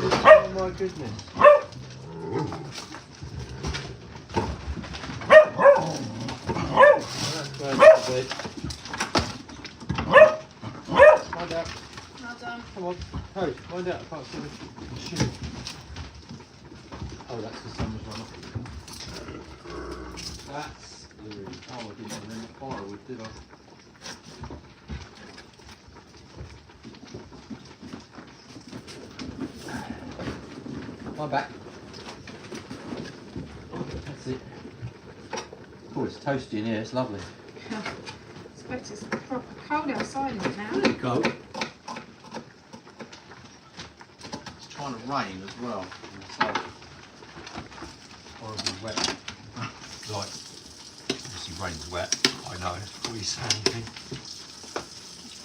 Oh my goodness. That's where it's to be. Mind out. Well done. Come on. Hey, mind out. I can't see the shoe. Oh, that's the summer's run off. That's the room. Oh, I didn't have any firewood, did I? My back. That's it. Oh, it's toasty in here. It's lovely. I expect it's proper cold outside in it now. Really cold. It's trying to rain as well. So horribly wet. Like, obviously rain's wet. I know. Before you say anything,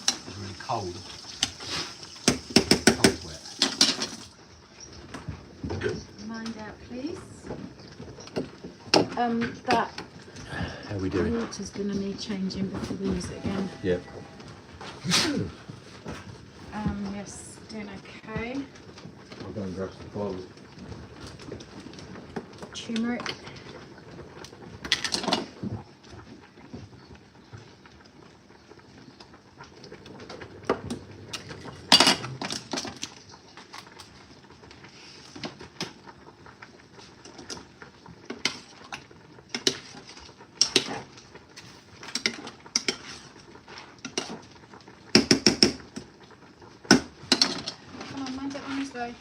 it's really cold. Cold wet. Mind out, please. That How are we doing? water's going to need changing before we use it again. Yep. Yes, doing okay. I'll go and grab some firewood. Turmeric. today?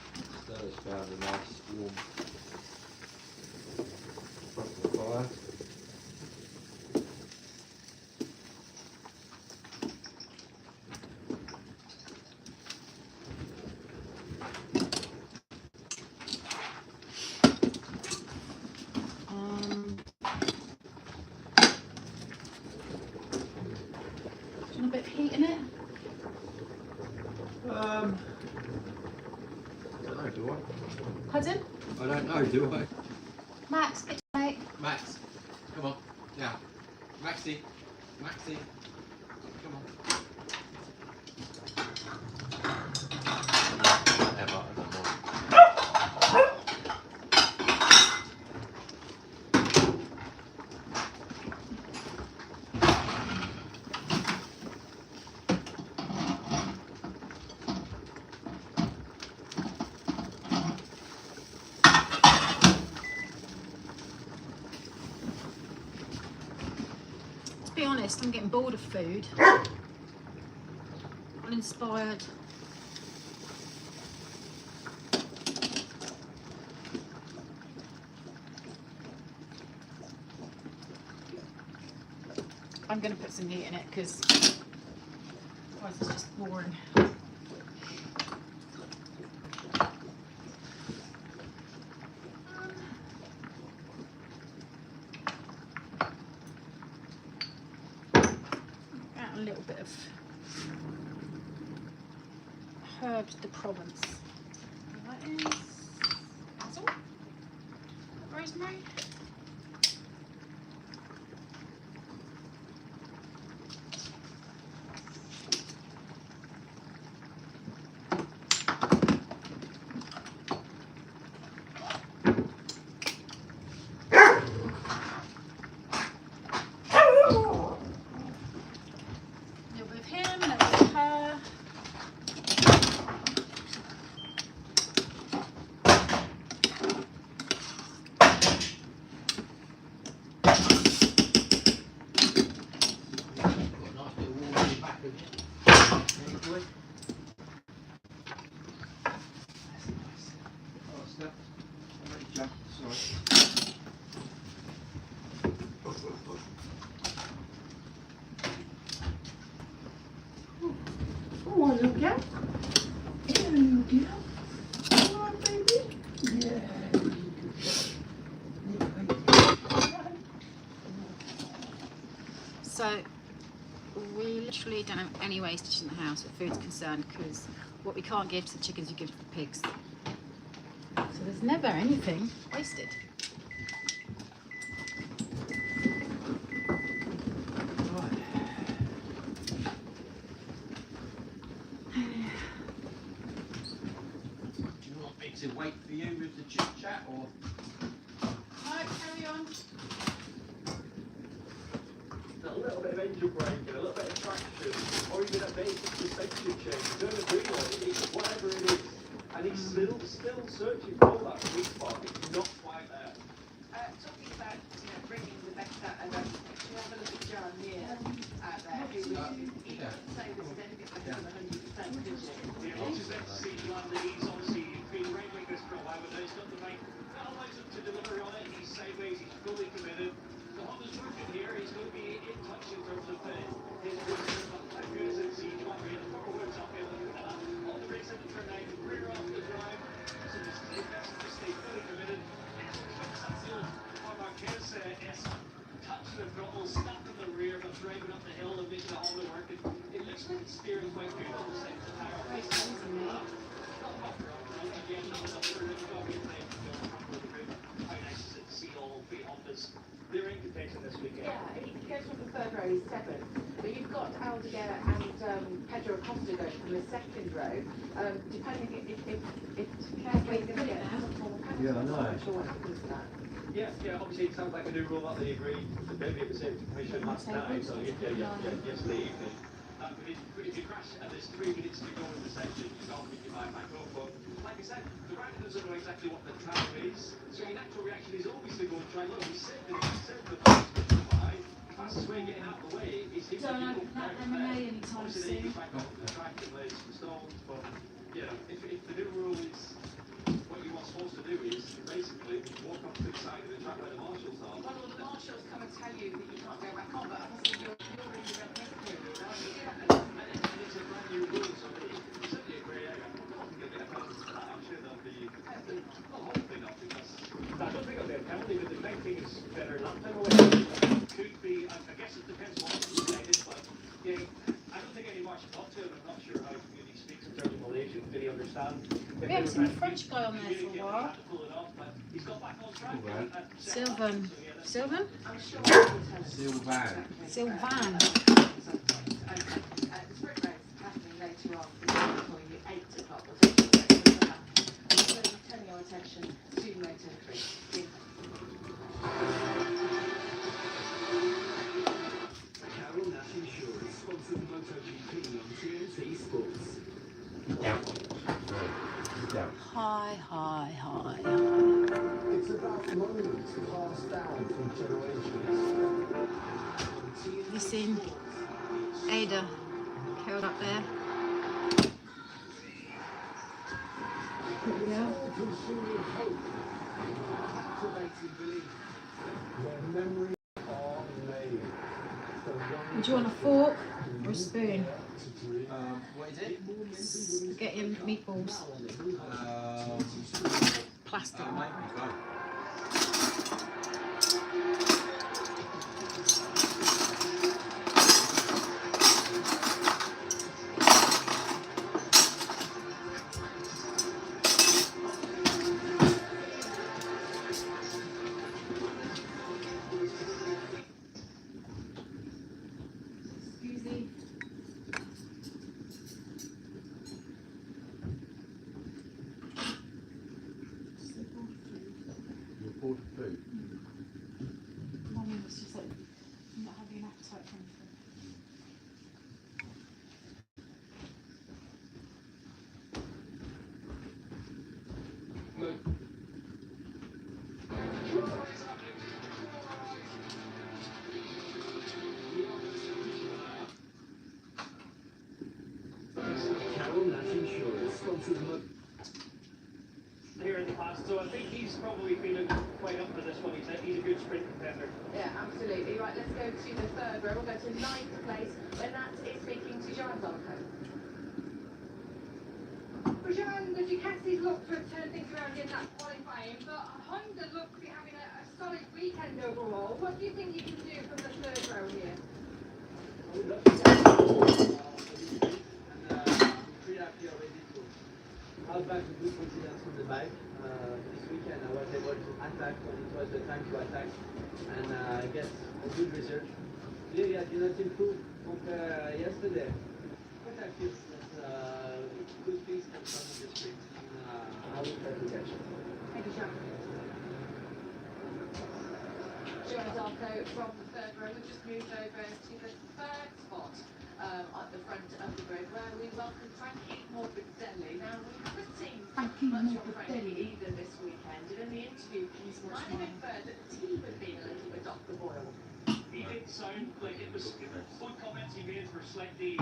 Stella's found a nice warm front of the fire. Do you want a bit of heat in it? I don't know, do I? Pardon? I don't know, do I? Max, get mate. Max, come on, now. Maxie, come on. Whatever, I don't know. To be honest, I'm getting bored of food. Uninspired. I'm going to put some heat in it because otherwise it's just boring. Add a little bit of herbes de Provence. That is basil, rosemary. A little bit of him, a little bit of her. Got a nice bit of warm in the back of you. Boy. That's nice. Oh, Steph. I'll let you jump. Sorry. Oh, hello, girl. Hello, girl. Come on, baby. Yeah. So we literally don't have any wastage in the house where food's concerned because what we can't give to the chickens we give to the pigs. So there's never anything wasted. Do you want me to wait for you with the chit chat or? Right, carry on. A little bit of engine braking, a little bit of traction, or even a basic suspension change. Turn the wheel on, it's whatever it is. And he's still searching for that sweet spot. It's not quite there. Talking about, bringing the best out of them, if you have a look at John here out there, who he doesn't say this is anything less than 100%, does he? Yeah, what is that to see John that he's obviously been wrangling this for a while, but he's got the right elements to deliver on it. He's sideways, he's fully committed. The Honda's working here, he's going to be in touch in terms of his business. How good is it to see John here? The forwards up here, looking at that. On the race in the turn 9, rear off the drive. So just stay best, just stay fully committed. That's the old Marquez touch the throttle, snap in the rear, but driving up the hill and making the Honda work. It looks like it's steering quite good on the second tire. Nice not buffer up front again, not enough for the dog in there. How nice is it to see all three Hondas? They're in contention this weekend. Yeah, he goes from the third row, he's seventh. But you've got Aldeguer and Pedro Acosta going from the second row. Depending if Carefully's going to get a form of penalty. Yeah, I know. I'm not sure what happens to that. Yeah, obviously it sounds like a new rule that they agreed to maybe at the same commission last night, so yesterday evening. But if you crash and there's 3 minutes to go in the session, you can't pick your mind back up. But like I said, the rider doesn't know exactly what the time is, so your natural reaction is always to go and try, look, we saved the fastest by. Fastest way of getting out of the way is if Don't you open that M&A anytime obviously, then you soon. get back onto the track and lays the stones, but, if the new rule is marshals come and tell you that you can't go back on, but obviously you're in the relegation period, aren't you? And it's a brand new rule, so it's certainly a grey area. I think there'll be a penalty for that. I'm sure there'll be the whole thing up because I don't think it'll be a penalty, but the main thing is better lap time away. Could be, I guess it depends what it's decided, but yeah, I don't think any Marsh talked to him. I'm not sure how he speaks in terms of Malaysian. Did he understand? We haven't seen a French guy on there for a while. He's got back on track. Sylvan. Sylvan? I'm sure you will tell us Sylvan. Sylvan. The sprint race happening later on for you, 8 o'clock. We'll talk about that. So turning your attention to motor 3. Carol Nash Insurance sponsored MotoGP on TNT Sports. Hi, hi, hi, hi. It's about moments passed down from generations. You seen Ada curled up there? Yeah. Consuming hope, captivating belief, where memories are made. Would you want a fork or a spoon? What is it? Spaghetti and meatballs. Plastic. Might be fun. Excuse me. Report of food. Mummy was just like not having an appetite for anything. Carol Nash Insurance sponsored Here in the past, so I think he's probably feeling quite up for this one. He's a good sprint contender. Yeah, absolutely. Right, let's go to the third row. We'll go to 9th place, and that is speaking to Joanne Zarco. Rajan, the Ducatis look to have turned things around in that qualifying, but Honda look to be having a solid weekend overall. What do you think you can do from the third row here? Pretty happy already to have back a good confidence on the bike. This weekend I was able to attack when it was the time to attack, and I guess a good result. Clearly I did not improve compared yesterday, but I feel that good things can come in the sprint, and I will try to catch it. Thank you, Joanne. Joanne Zarco from the third row. We've just moved over to the third spot at the front of the grid where we welcome Frankie Morbidelli. Now, we haven't seen Frankie much of Frankie Morbidelli. either this weekend, and in the interview, he's kind of inferred that the team had been a little bit off the boil. He didn't sound like it was. Both comments he made were slightly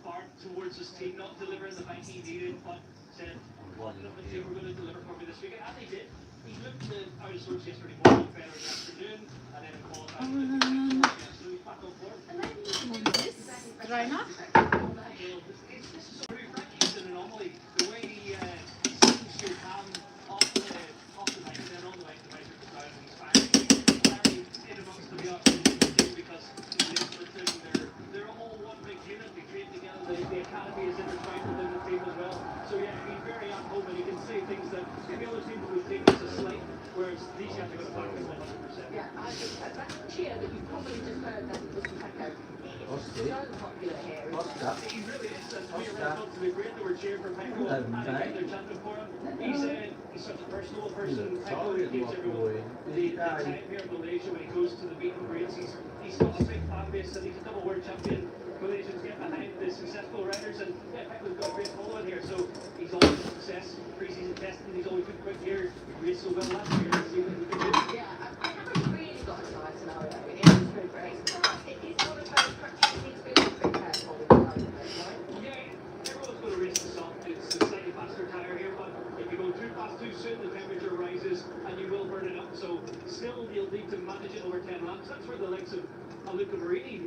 hard towards his team, not delivering the bike he needed, but said, confident the team were going to deliver for me this weekend, and they did. He looked out of sorts yesterday morning, better in the afternoon, and then in qualifying, so he's back on board. And then Grainer. This is Frankie is an anomaly. The way he seems to come off the bike and then on the bike, the bike goes down and he's firing in amongst the team because they're all one big unit. They train together. The academy is intertwined within the team as well. So yeah, he's very at home and he can say things that the other teams would take as a slight, whereas these guys are going to back him 100%. Yeah, I think that cheer that you probably just heard that was from Pecco. It's so popular here. Oskar. He really is. And we were about to be great. They were cheering for Pecco and again they're chanting for him. He's such a personal person. Pecco gives everyone the time here in Malaysia when he goes to the meet and greets. He's got a big fan base and he's a double world champion. Malaysians get behind the successful riders and yeah, Pecco's got a great following here. So he's always a success. Pre-season testing, he's always been quick here. He raced so well last year. Let's see what he can do. Yeah, I haven't really got a side scenario in the sprint race, but it is one of those practices needs to be a little bit careful with the road, right? Yeah, everyone's going to race the soft. It's a slightly faster tyre here, but if you go too fast too soon, the temperature rises and you will burn it up. So still, you'll yesterday to manage it over 10 laps. That's where the likes of Luca Marini,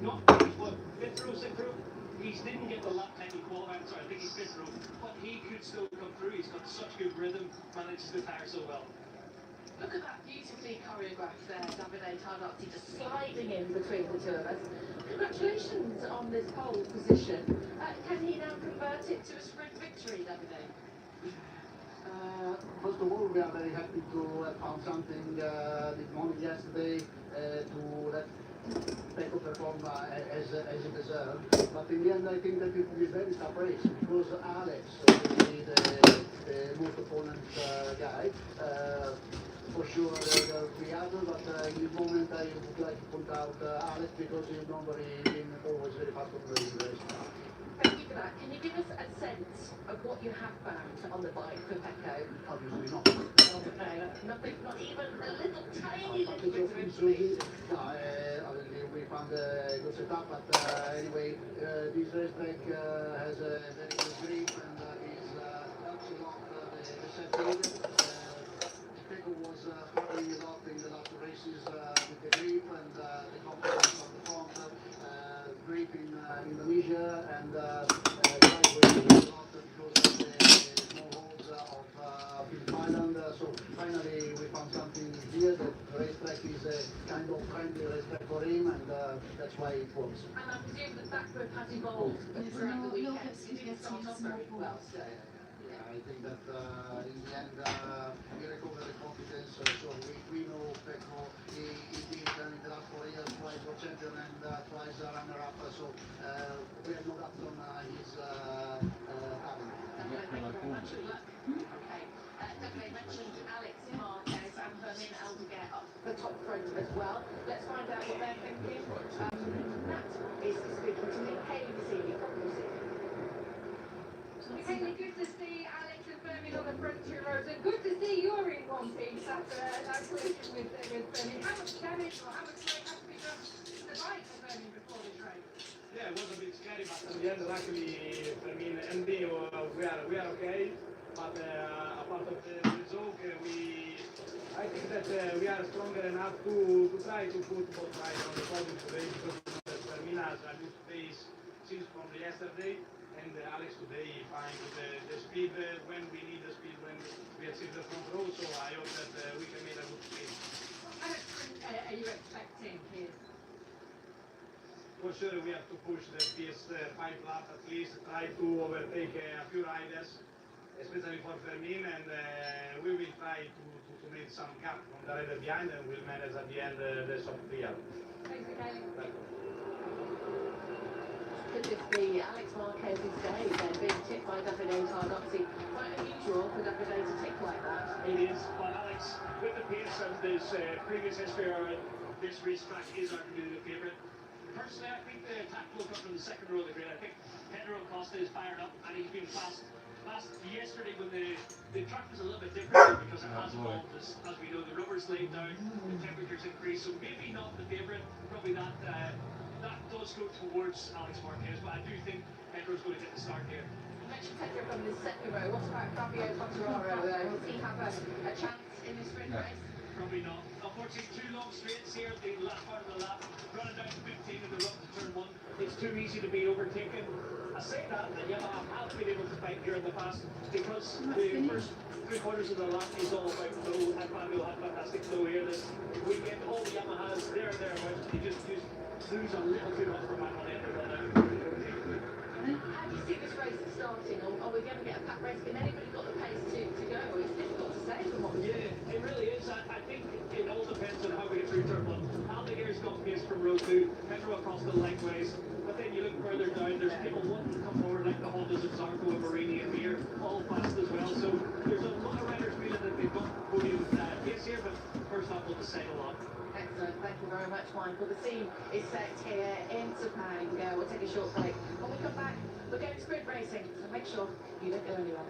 not what, fifth row, sixth row, he didn't get the lap time in qualifying, sorry, I think he's fifth row, but he could still come through. He's got such good rhythm, manages the tyre so well. Look at that beautifully choreographed there, Davide Tardozzi just sliding in between the two of us. Congratulations on this pole position. Can he now convert it to a sprint victory, Davide? First of all, we are very happy to have found something this morning yesterday to let Pecco perform as he deserved. But in the end, I think that it will be a very tough race because Alex will be the most opponent guy. For sure, there will be others, but in this moment, I would like to point out Alex because he's normally been always very fast on the race. Thank you for that. Can you give us a sense of what you have found on the bike for Pecco? Obviously not. Oh, no, nothing, not even a little tiny little bit of information. Obviously, we found a good setup, but anyway, this racetrack has a very good grip and helps a lot the set leader. Pecco was struggling a lot in the last races with the grip and the confidence on the front, grip in Indonesia, and driveway a lot because of the small holes of Phillip Island. So finally we found something here that the racetrack is a kind of friendly racetrack for him, and that's why it works. And I presume that that group has evolved throughout the weekend. It didn't start off very well. I think that in the end we recover the confidence. So we know Pecco, he did in the last 4 years twice world champion and twice runner-up. So we have no doubt on his talent. Thank you very much. Good luck. Okay. Davide mentioned Alex Marquez and Fermin Aldeguer up the top front as well. Let's find out what they're thinking. Nat is speaking to me. Hayley Vasili from Brazil. Haley, good to see Alex and Fermin on the front two rows, and good to see you're in one piece after that collision with Fermin. How much damage or how much work has to be done to the bike for Fermin before this race? Yeah, it was a bit scary, but at the end, luckily, Fermin and me, we are okay. But apart of the result, I think that we are stronger enough to try to put both riders on the podium today, because Fermin has a good pace since from yesterday, and Alex today fine with the speed when we need the speed, when we achieve the front row. So I hope that we can make a good speed. What kind of sprint are you expecting here? For sure, we have to push the first 5 laps at least, try to overtake a few riders, especially for Fermin, and we will try to make some gap from the rider behind, and we'll manage at the end the soft clear. Thanks, Haley. Could this be Alex Marquez's day? They're being tipped by Davide Tardozzi. Quite unusual for Davide to tip like that. It is, but Alex, with the pace and this previous history, this racetrack is arguably the favourite. Personally, I think the tactical cut from the second row of the grid, I think Pedro Acosta is fired up and he's been fast. Yesterday when the track was a little bit different because it has evolved, as we know, the rubber's laid down, the temperatures increased, so maybe not the favourite, probably that does go towards Alex Marquez, but I do think Pedro's going to get the start here. You mentioned Pedro from the second row. What about Fabio Quartararo? Does he have a chance in this sprint race? Probably not. Unfortunately, 2 long straights here, the last part of the lap, running down to 15 in the run to turn 1. It's too easy to be overtaken. I say that, and Yamaha have been able to fight here in the past because the first 3/4 of the lap is all about flow, and Fabio had fantastic flow here this weekend. All the Yamahas, there, but they just lose a little too much for manual end to run out. How do you see this race starting? Are we going to get a pack race? Can anybody got the pace to go? It's difficult to say from what we Yeah, it really is. I think it all depends on how we get through turn 1. Aldeguer's got pace from row 2, Pedro Acosta likewise. But then you look further down, there's people wanting to come forward like the Hondas of Zarco and Marini and Mir, all fast as well. So there's a lot of riders feeling that they've got podium pace here, but first up will decide a lot. Excellent, thank you very much, Michael. The scene is set here in Sepang. We'll take a short break. When we come back, we're going to sprint racing, so make sure you don't go anywhere.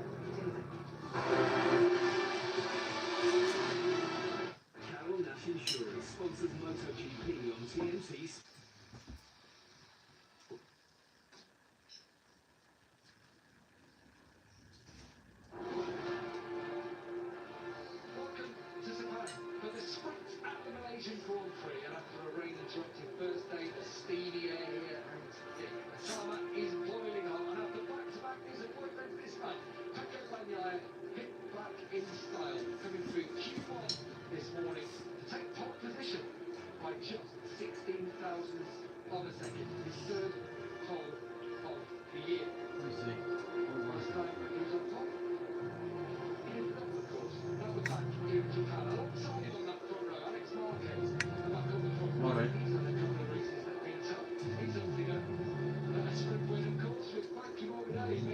Carol Nash Insurance sponsors MotoGP on TNT. Welcome to Japan for the sprint at the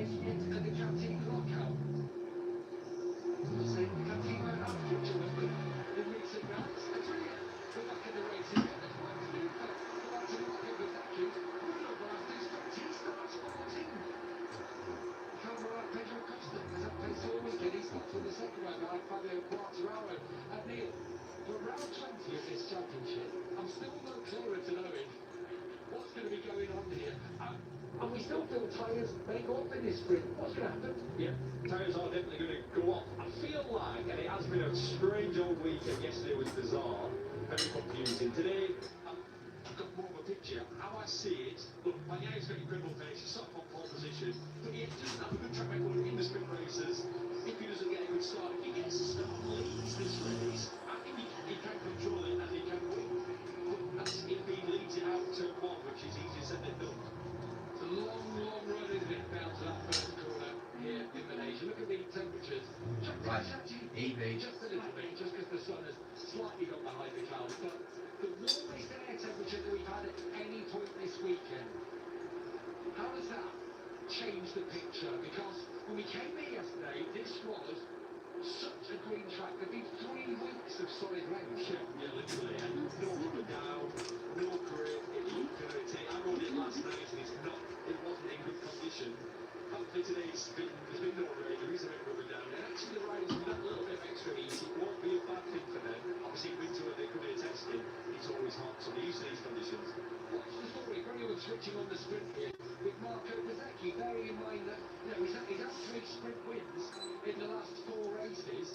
making it to the canteen lockout. Saying the canteen went out of picture, remember? In recent rounds. It's brilliant. We're back in the race again. It's quite a new for Martin Marco Bezzecchi. Bruno Blastis, he starts 14. Camera Pedro Costa has had pace all weekend. He stops in the second round behind Fabio Quartararo. And Neil, for round 20 of this championship, I'm still no clearer to knowing what's going to be going on here. And we still feel tyres may go up in this sprint. What's going to happen? Yeah, tyres are definitely going to go off. I feel like, and it has been a strange old weekend. Yesterday was bizarre, very confusing. Today, I've got more of a picture. How I see it, look, Bagnaio's got incredible pace. He's sort of on pole position, but he doesn't have a good track record in the sprint races. If he doesn't get a good start, if he gets a start and leads this race, I think he can control it and he can win. But that's if he leads it out to one, which is easier said than done. It's a long, long run, isn't it, down to that first corner here in Malaysia. Look at the temperatures. Right, EV. Just a little bit, just because the sun has slightly got behind the clouds. But the warmest air temperature that we've had at any point this weekend. How does that change the picture? Because when we came here yesterday, this was such a green track. There'd been 3 weeks of solid rain. Yeah, literally. And no up and down, no grip. It looked dirty. I rode it last night and it wasn't in good condition. Hopefully today there's been no rain. There is a bit of rubber down. And actually the riders with that little bit of extra heat, it won't be a bad thing for them. Obviously winter when they come here testing, it's always hot, so they're used to these conditions. What's the story? Very much switching on the sprint here with Marco Bezzecchi, bearing in mind that he's had 3 sprint wins in the last 4 races.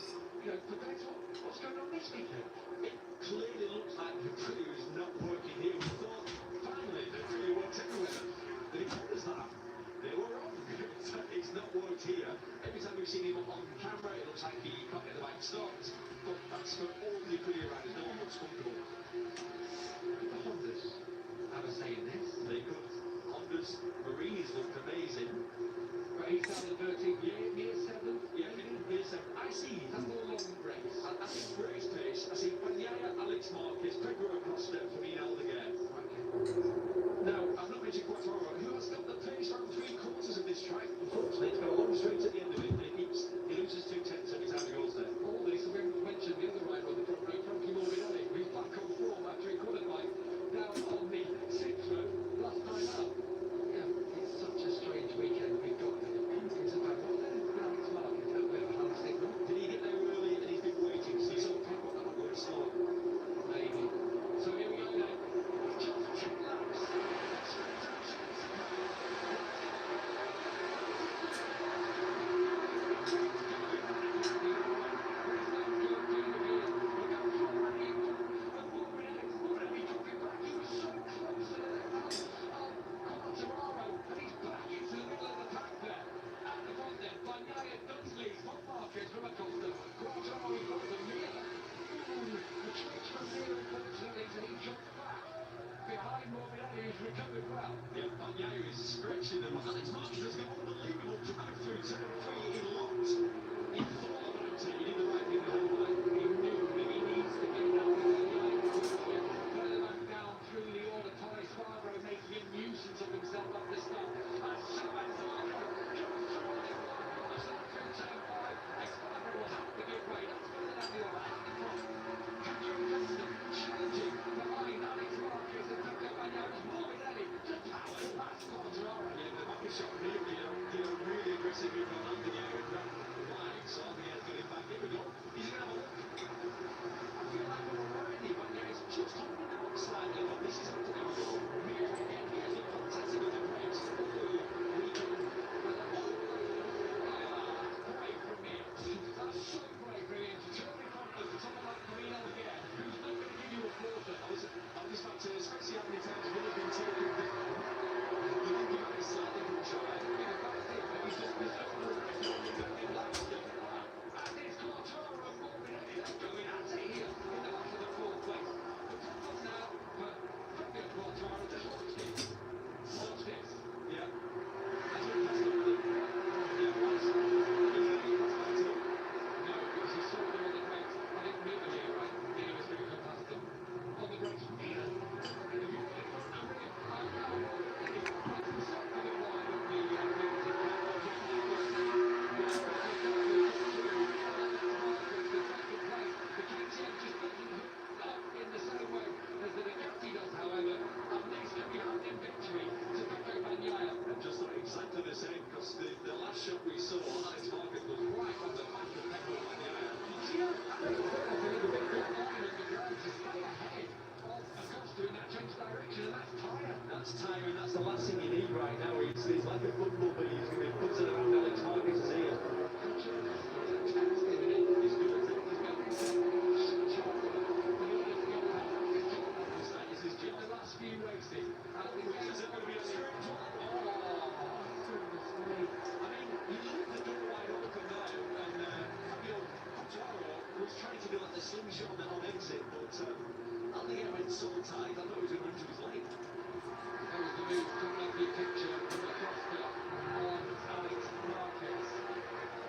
Compared to what's going on this weekend. It clearly looks like the crew is not working here. We thought finally the crew works everywhere. But it told us that. They were wrong. It's not worked here. Every time we've seen him on camera, it looks like he can't get the bike stopped. But that's for all the career riders. No one looks comfortable. The Hondas have a say in this. They could. Honda's Marinis looked amazing. But he's down the 13th year, near 7th. Yeah, near 7. I see. That's more long race. I think race pace. I see Bagnaia, Alex Marquez, Pedro Acosta, Fermin Aldeguer. Now, I've not mentioned Quartararo, who has got the pace around 3/4 of this track. Unfortunately, it's got a long straight at the end of it, and he loses 2/10 every time he goes there. All this, we haven't mentioned the other rider on the front row, Frankie Morbidelli, who's back on form after he qualified down on the 6th row last time out. Yeah, it's such a strange weekend we've got. It's about what then? Alex Marquez, a bit of a hand signal. Did he get there early and he's been waiting? So he's on people that are going slow. Maybe. So here we go then. Just 10 laps. Yeah, Bagnaia is stretching them. Alex Marquez has got unbelievable drive through turn 3 in locked. He thought about it. He did the right thing the whole way. He knew that he needs to get down to the line. Better than down through the order. Torres Fabro making a nuisance of himself at the start. And so Espargaro goes through on it. That's not through turn 5. Espargaro will have to give way. That's better than the order. At the front. Pedro Acosta challenging behind Alex Marquez and Pedro Bagnaia. Morbidelli to power past Quartararo. Yeah, the back is shot really, really aggressive with Aldeguer and that line. So Aldeguer's got him back. Here we go. He's going to have a look. I feel like we're already, but yeah, it's just holding out slightly, but this is up to him. Here's the contact with the brakes. We can... Brave from here. That's so brave from here to turn in front of someone like Fermin Aldeguer, who's not going to give you a quarter. I'm just about to, especially how many times will have been taken down. You think he might be slightly contrite. Yeah, that's it. But he's just missed out on the rest of the last step. And it's Quartararo and Morbidelli. They're going at it here in the back of the 4th place. The problem now for Fabio Quartararo, just watch this. Watch this. Yeah. That's what passed up. Yeah, once. He's going to get passed back to him. No, Altogether went so tight, I thought he was going to run to his leg. That was the move, coming up the picture from the crosscut on Alex Marquez.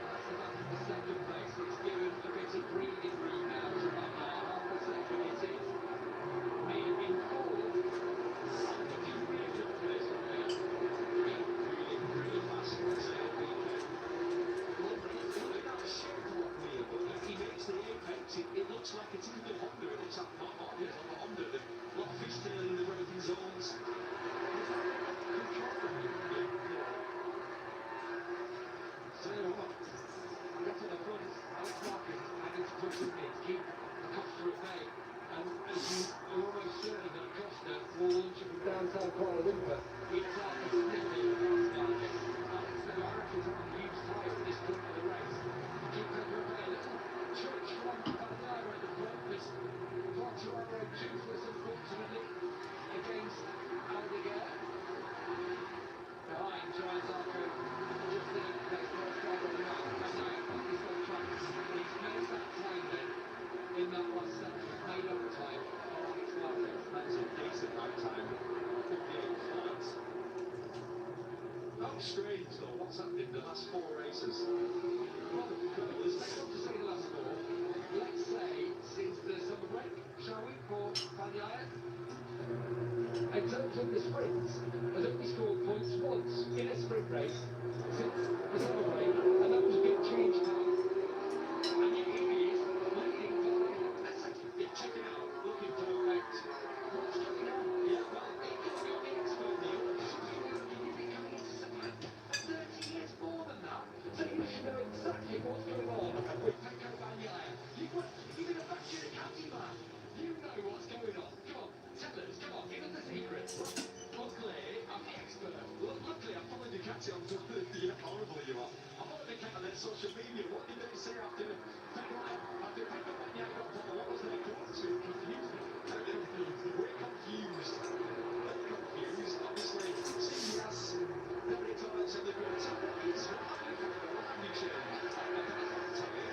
That's the back of the second place. It's given a bit of breathing room now to run half a second it is. Made in four. Something you really look for this one there. Really fast, was it? Well, look at that shape of Weir, but he makes the apex. It looks like a typical Honda. It looks like not Honda, it's not a Honda. A lot of fishtailing in the braking zones. So you know what? Got to the front, Alex Marquez having to push him in, keep Costa at bay. And as you are almost certain that Costa will launch it from downtown Kuala Lumpur, it's like a snippet of Marquez. Alex Marquez on the huge tyre at this point of the race. Keep Costa at bay, a little church from Padilla at the front, this Quartararo toothless unfortunately against Aldeguer. Behind Giant Arco, just the next first drive on the right, and now he's got tracks. He's made that time then, in that last section, made up time. Alex Marquez, That's a decent lap time. 58 flat. How strange though, what's happened in the last 4 races? well, there's not to say the last four. Let's say since the summer break, shall we, for Bagnaia? In terms of the sprints, has only scored points once in a sprint race since the summer break, and that was a big change time. And yet here he is, leading by a second. Yeah, check it out. Looking perfect. What's going on? Yeah, well, it could be on the expert deal. 30 years more than that, so you should know exactly what's going on with Pecco Bagnaia. You've been a Bachelor County man. You know what's going on. Come on, tell us. Come on, give us the secret. Luckily, I'm the expert. luckily I followed Ducati on Twitter. You know how horrible you are. I followed Ducati on their social media. What did they say after Pecco Bagnaia got pole? What was their quote? It confused me. We're confused. They're confused. Obviously, CBS, Derek Torrance and the good time. It's what have you changed? Tell me.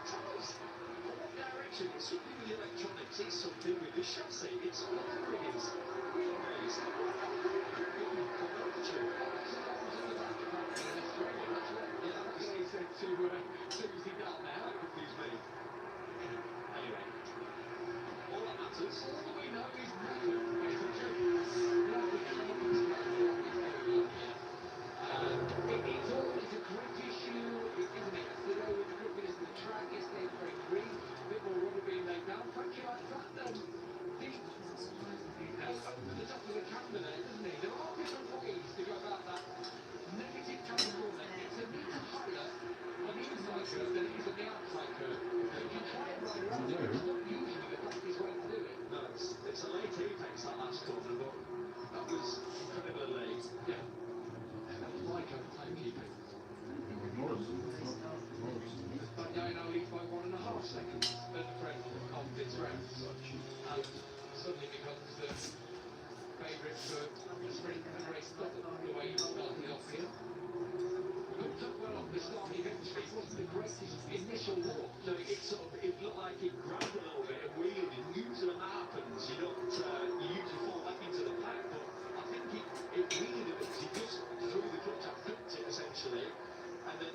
Tell us. What direction? It's something with the electronics. It's something with the chassis. It's whatever it is. Wheelbase. Yeah, that's what he said to Susie Bell now. That confused me. Anyway, all that matters. All we know is nothing. It's the truth. No, we can't understand what is going on here. It's always a grit issue, isn't it? As they know with the gripiness of the track, yesterday was very green, a bit more rubber being laid down. Frankly, like that, over the top of the camera there, doesn't he? There are different ways to go about that negative camera corner. It's a metre higher on the inside curve than it is on the outside curve. So you can try and ride around it, but it's not usually the fastest way to do it. No, it's a late apex that last corner, but that was incredibly late. Yeah. That was like a timekeeping. Bagnaia now leads by 1.5 seconds at the front of this race. And suddenly becomes the favourite for the sprint and race double, the way he started off here. Looked up well off the start eventually. It wasn't the greatest initial walk. No, it looked like it grabbed a little bit and wheeled, and usually when that happens, you usually fall back into the pack, but I think it wheeled a bit, because he just threw the clutch up, flipped it essentially, and then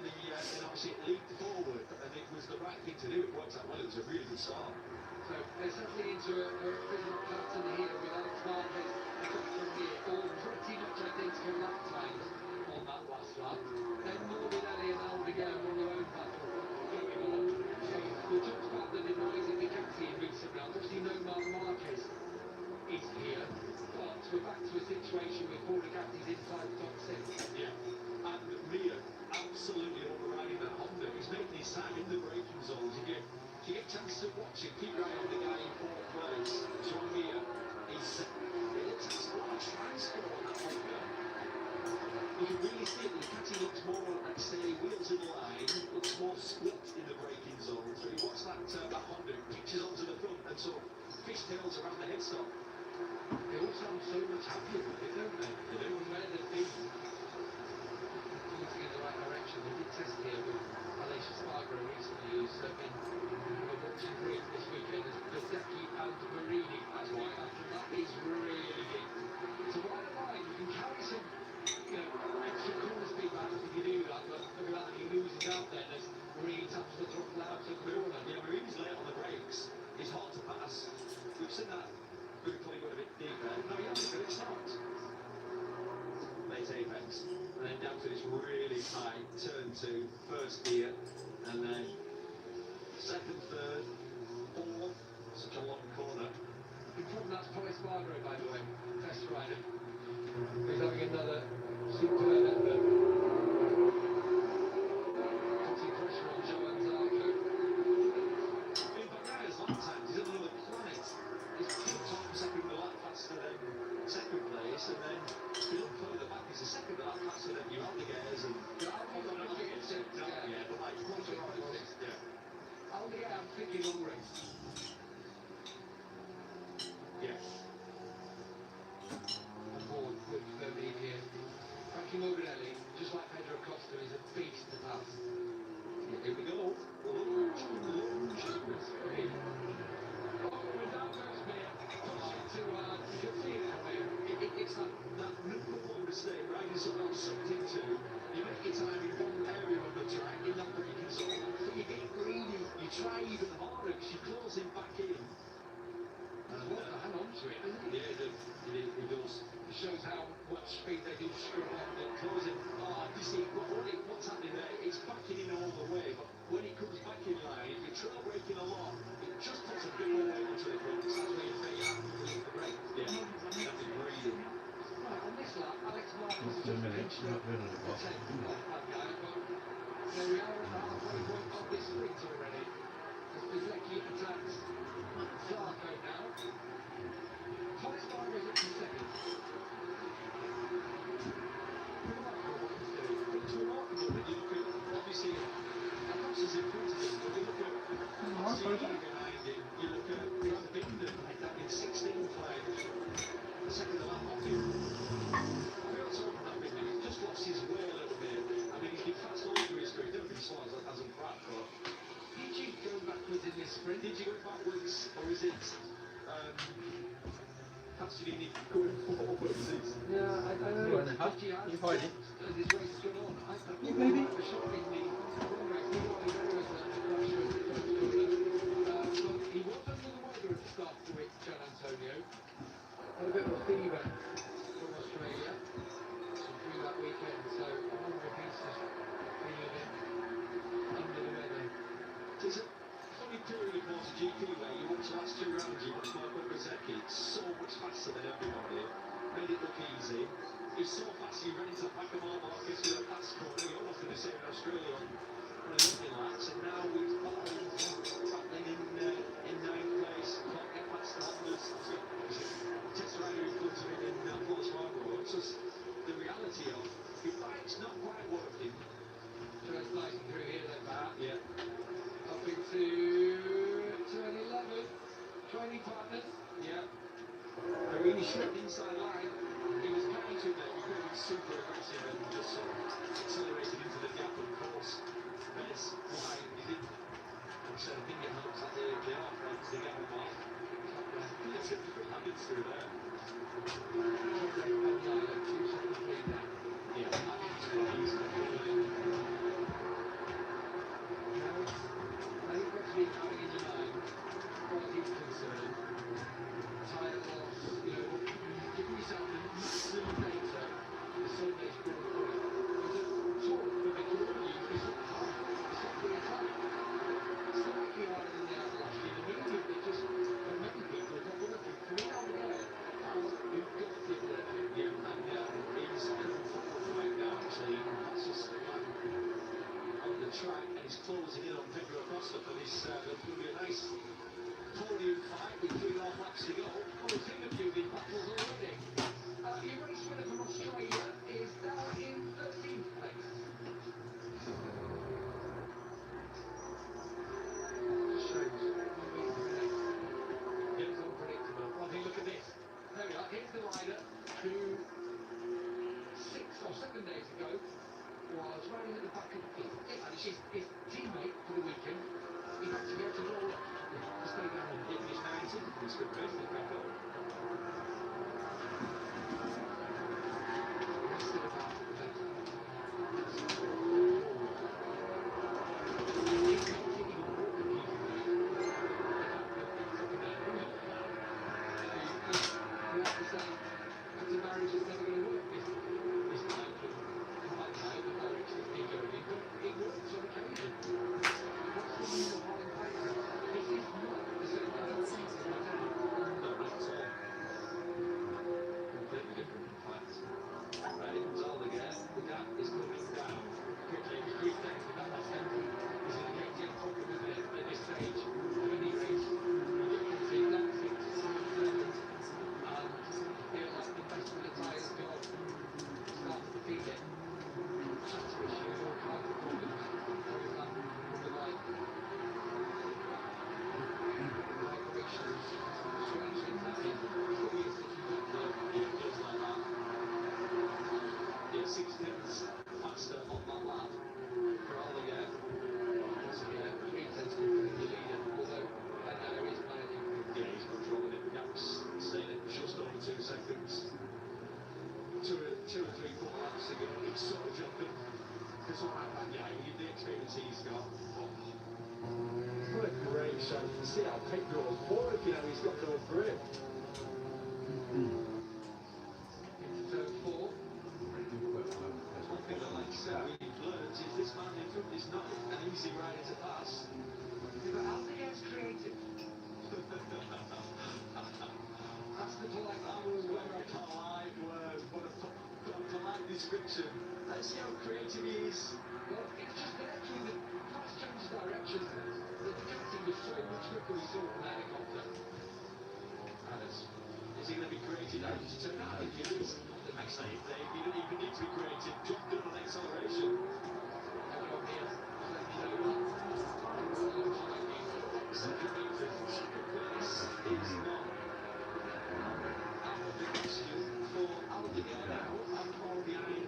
obviously it leaped forward, and it was the right thing to do. It worked out well. It was a really good start. So they're settling into a physical pattern here with Alex Marquez across from here, all pretty much identical lap times on that last lap. Then Morbidelli and Aldeguer on their own battle going on. So we talked about the demise of Ducati in recent rounds. Obviously no Marc Marquez is here, but we're back to a situation with four Ducatis inside the top 6. Yeah, and Mir absolutely overriding that Honda. He's making his time in the braking zones. You get a chance to watch him. Keep your eye on the guy in 4th place, John Mir. It looks like a lot of transport on that Honda. You can really see it. Ducati looks more, like say, wheels in line, looks more split in the braking zone. So you watch that Honda, it pitches onto the front and sort of fishtails around the headstock. They all sound so much happier with it, don't they? They don't wear their feet. Looking in the right direction. They did test here with Alicia Spargo recently, who's been watching Green this Quadro, by the way, test rider. He's having another superb effort. Putting pressure on Johan Zarco. In Bagai's lap times, he's on another planet. He's 2 times second the lap faster than second place, and then if you look further back, he's a second the lap faster than you Aldeguers and yeah, but like Aldeguer, I'm thinking long race. Yes. I'm bored with Vermeer here. Frankie Morganelli, just like Pedro Costa, is a beast to pass. Here we go. Lunge. Three. Oh, and down goes Beer. Pushing too hard. You can see it out there. It's that number one mistake, right? It's about something to. You make your time in one area of the track, in that braking zone. But you get greedy. You try even harder because you're closing back in. And hang on to it, doesn't he? Yeah, he does. It shows how much speed they do screw on and closing. Oh, you see, what's happening there? It's backing in all the way, but when it comes back in line, if you're trail braking a lot, it just puts a bit more weight onto the front. That's where you say you have to leave the brake. Yeah, that'd be breathing. Right, on this lap, Alex Marquez just pinched up the 10th off that guy, but there we are at the halfway point of this sprint already. As Bezecchi attacks Zarco now. Thomas Marquez up to second. It's remarkable when you look at, obviously, Alex is in front of him, but you look at Marquez behind him, you look at Brad Binden in 16th place, the second of that off him. I feel sorry for that Binden, he's just lost his way a little bit. I mean, he's been fast all through his career, he's never been slow as a Brad, but did you go backwards in this sprint? Did you go backwards, or is it Pasolini going forwards? Yeah, I don't know. You hide it. As this race has gone on, I thought maybe the shot in the wrong race, he was there as a crash but he was under the weather at the start of it, Gian Antonio. Had a bit of a fever from Australia through that weekend, so I wonder if he's just feeling a bit under the weather. It's a funny period of MotoGP where you watch the last 2 rounds, you watch Marco Bezecchi, so much faster than everybody, made it look easy. He's so fast, he ran into Pacamar Marquez with a fast corner, he almost did the same in Australia on the looking laps, and now we've got him battling in 9th place, can't get past the Hondas, test rider in front of him in Force Marlboro. It's just the reality of your bike's not quite working. Tries sliding through here then, Matt. Yeah. Up into turn 11, training partners. Yeah. I really slipped inside line. He was coming to there, he could have been super aggressive and just sort of accelerated into the gap, of course. Bez behind, he didn't. So I think it helps that they are friends, they get them off. It's a different habits through there. Yeah, I think it's quite easy. I think what's been having in your mind, what he's concerned, tyre loss, you know, give yourself the maximum data the Sunday's Grand Prix. Because a talk for Mickey Rooney is not hard, it's not really hard. It's slightly harder than the other last year. The media, they just, for many people, are not working. For me, I'm there. You've got to be working. Yeah, and he's coming forward right now, actually. That's just on the track, and he's closing in on Pedro Costa for this. There's going to be a nice podium fight with 3.5 laps to go. Oh, the thing of you in battles already. Your race winner from Australia is now in 13th place. Shows. It's unpredictable. Well, hey, look at this. There we are. Here's the rider who 6 or 7 days ago was riding at the back of his teammate for the weekend. He had to get to go to stay down and hit his 90. He's good race, the back up. So you can see how Pedro's working, how he's got no grip. Into turn 4. One thing I like to say we've learned is this man in front is not an easy rider to pass. But as it gets creative, That's the polite what a polite description. Let's see how creative he is. well, it's just that actually the fast changes direction. The detecting was so much quicker we saw from the helicopter. Is he going to be creative now to turn out? I think he is. Actually, he didn't even need to be creative. Just done an acceleration. Everyone here, let me know that. This is not out of the question for Aldinger now. I'm far behind.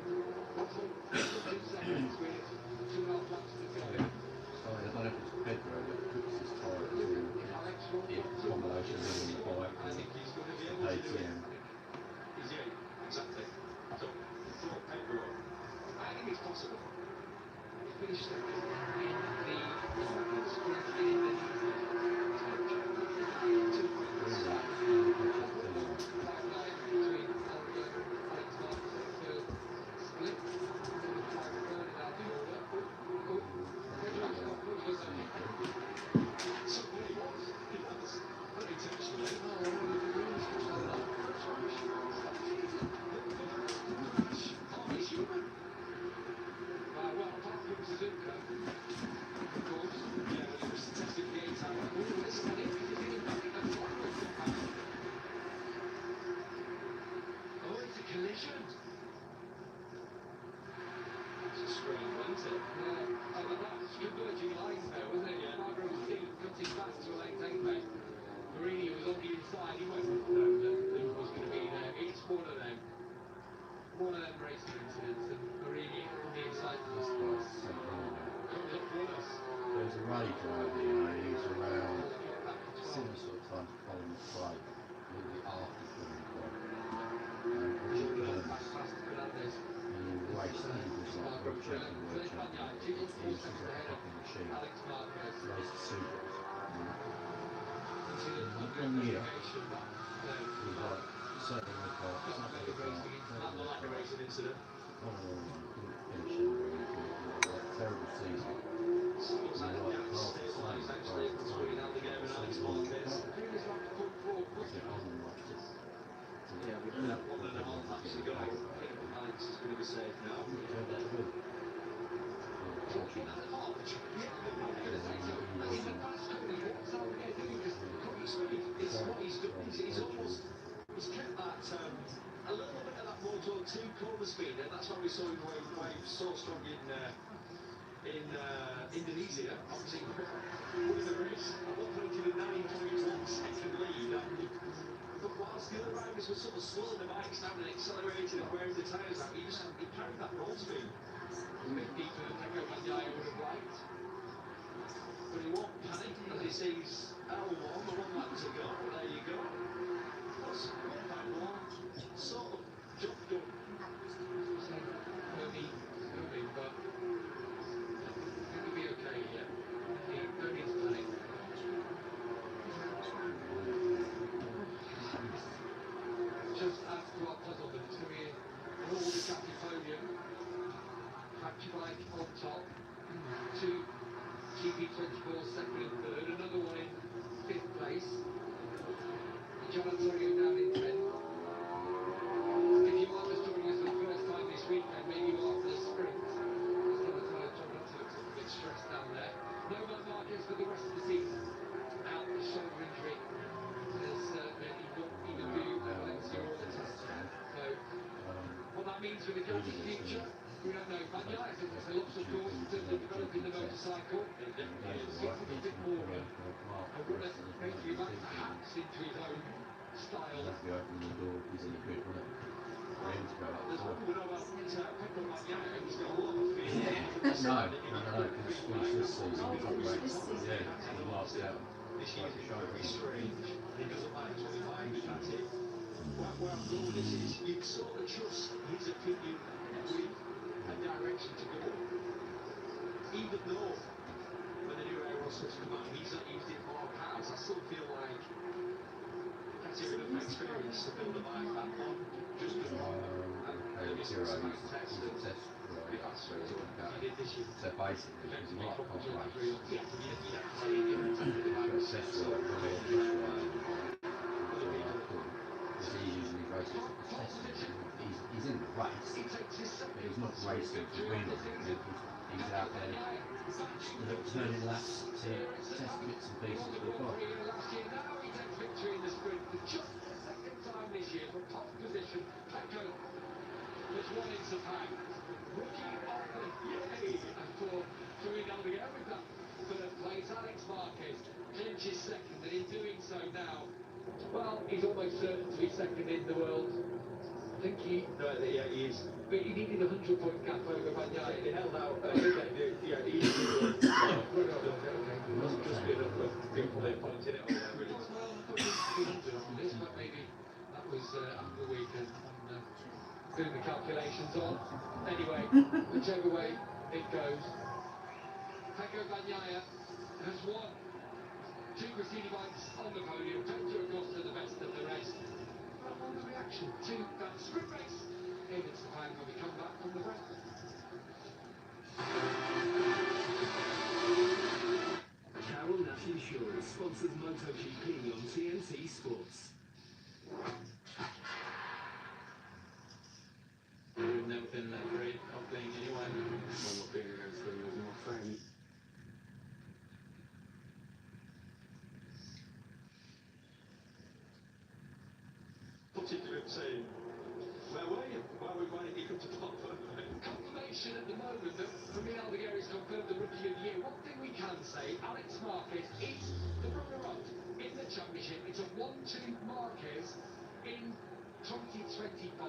2 seconds with 2.5 laps to go. Sorry, I don't know if it's Pedro that puts his tyre through Alex will the combination of the bike I think he's going to be and able to do it. KTM. Is he? Exactly. So, for Pedro, I think it's possible. finished second in the sprint and in the between Albert, Alex Marquez, third split. One of them racing incidents, and Marini on the inside of us comes up worse. There's a rage over here, he's around similar sort of time to Colin McRae, a little bit after Colin McRae. Richard Burns, he raced, he was like world champion, he was a fucking machine, Alex Marquez. raced Supers. One year, he was like, certainly in the car, something in the car, Not like a racing incident. finish in the race, like terrible season. Looks like And like Gary half the Stable is same, actually between Aldinger and Alex Marquez. Yeah, we've got 1.5 laps to go. I think Alex is going to be safe now. It's what he's done. He's almost kept that a little bit of that Moto 2 corner speed, and that's why we saw him wave so strong in Indonesia. Obviously, winning the race, operating a 9.1 second lead. But whilst the other riders were sort of slowing the bikes down and accelerating and wearing the tyres out, he carried that road speed. Deeper than Pecco Bagnaia would have liked. But he won't panic as he sees L1, the 1 lap to go. There you go. Plus, 1.1, sort of job done. Moving, but it'll be okay, yeah. No need to panic. Just adds to our puzzle that it's going to be an all-Ducati podium. Factory bike on top. 2 GP24 second and third. Another one in 5th place. John Antonio down in 10th. If you are just joining us for the first time this weekend, maybe you are for the sprint. John Antonio looks a bit stressed down there. No Marc Marquez for the rest of the season. Out with shoulder injury. As he not even do Valencia or the test. So, what that means for the Ducati future, we don't know. Bagnaia has a lot of course in terms of developing the motorcycle. Seems a bit more making him perhaps into his own style. That's the opening the door, he's in the good, wasn't it? For him to go up There's the one top. we know about Pecco Bagnaia. He's got a lot of fear. No, because this season, Oh, top finish race, this season. yeah, the last out. This year is very strange. He doesn't like 25 Ducati. Where I'm going with this is you sort of trust his opinion with a direction to go. Even though when the new aerosols come out, he's not used it for all kinds points, I still feel like getting enough experience to build a bike that one, just as well. And it's a nice test, and if that's what he did this year, So basically, then it's make not up for complex. that real. Yeah, you know, exactly the bike was set, so he usually races for testing. He's in the race, but he's not racing to win. He's out there turning laps to test bits and pieces of the bike. last year, now he takes victory in the sprint for just the second time this year from top position. Pecco was one in Japan. Rookie of the year, and for Fernando Aldeguer with that third place, Alex Marquez clinches second, and in doing so now, Well, he's almost certain to be second in the world. I think he is. but he needed a 100-point gap over Bagnaia. They held out. Yeah, he must just be enough of people they pointed it all out. Well, I thought he was on this, but maybe that was after the weekend and doing the calculations on. Anyway, whichever way it goes, Pecco Bagnaia has won. Two Rossini bikes on the podium. Pedro Acosta the best of the rest. But on the reaction to that sprint race in Japan when we come back from the break. Carroll National Insurance sponsors MotoGP on TNT Sports. We've never been that great at playing anyone. Well, not being against them was not friend. Putting to him saying, where were you? Why didn't you come to top? Confirmation at the moment that Fernando Aldeguer is confirmed the Rookie of the Year. One thing we can say, Alex Marquez is the runner-up in the championship. It's a 1-2 Marquez in 2025.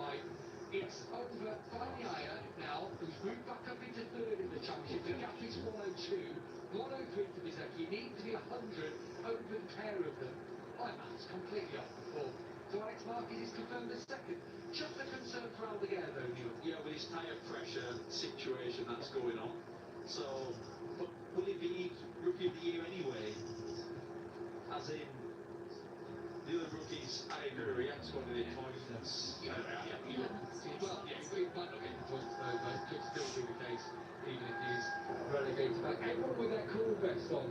It's over Bagnaia now, who's moved back up into third in the championship. The gap is 102, 103 for Bizecchi. You need to be 100 over the pair of them. My math's completely off the ball. So Alex Marquez is confirmed as second. Just a concern for Aldeguer though, Neil. Yeah, with his tyre pressure situation that's going on. So, but will it be Rookie of the Year anyway? As in, the other rookies, I agree, he has got any points. Well, yeah, he might not get the points though, but could still be the case, even if he's relegated back. Everyone with their cool vest on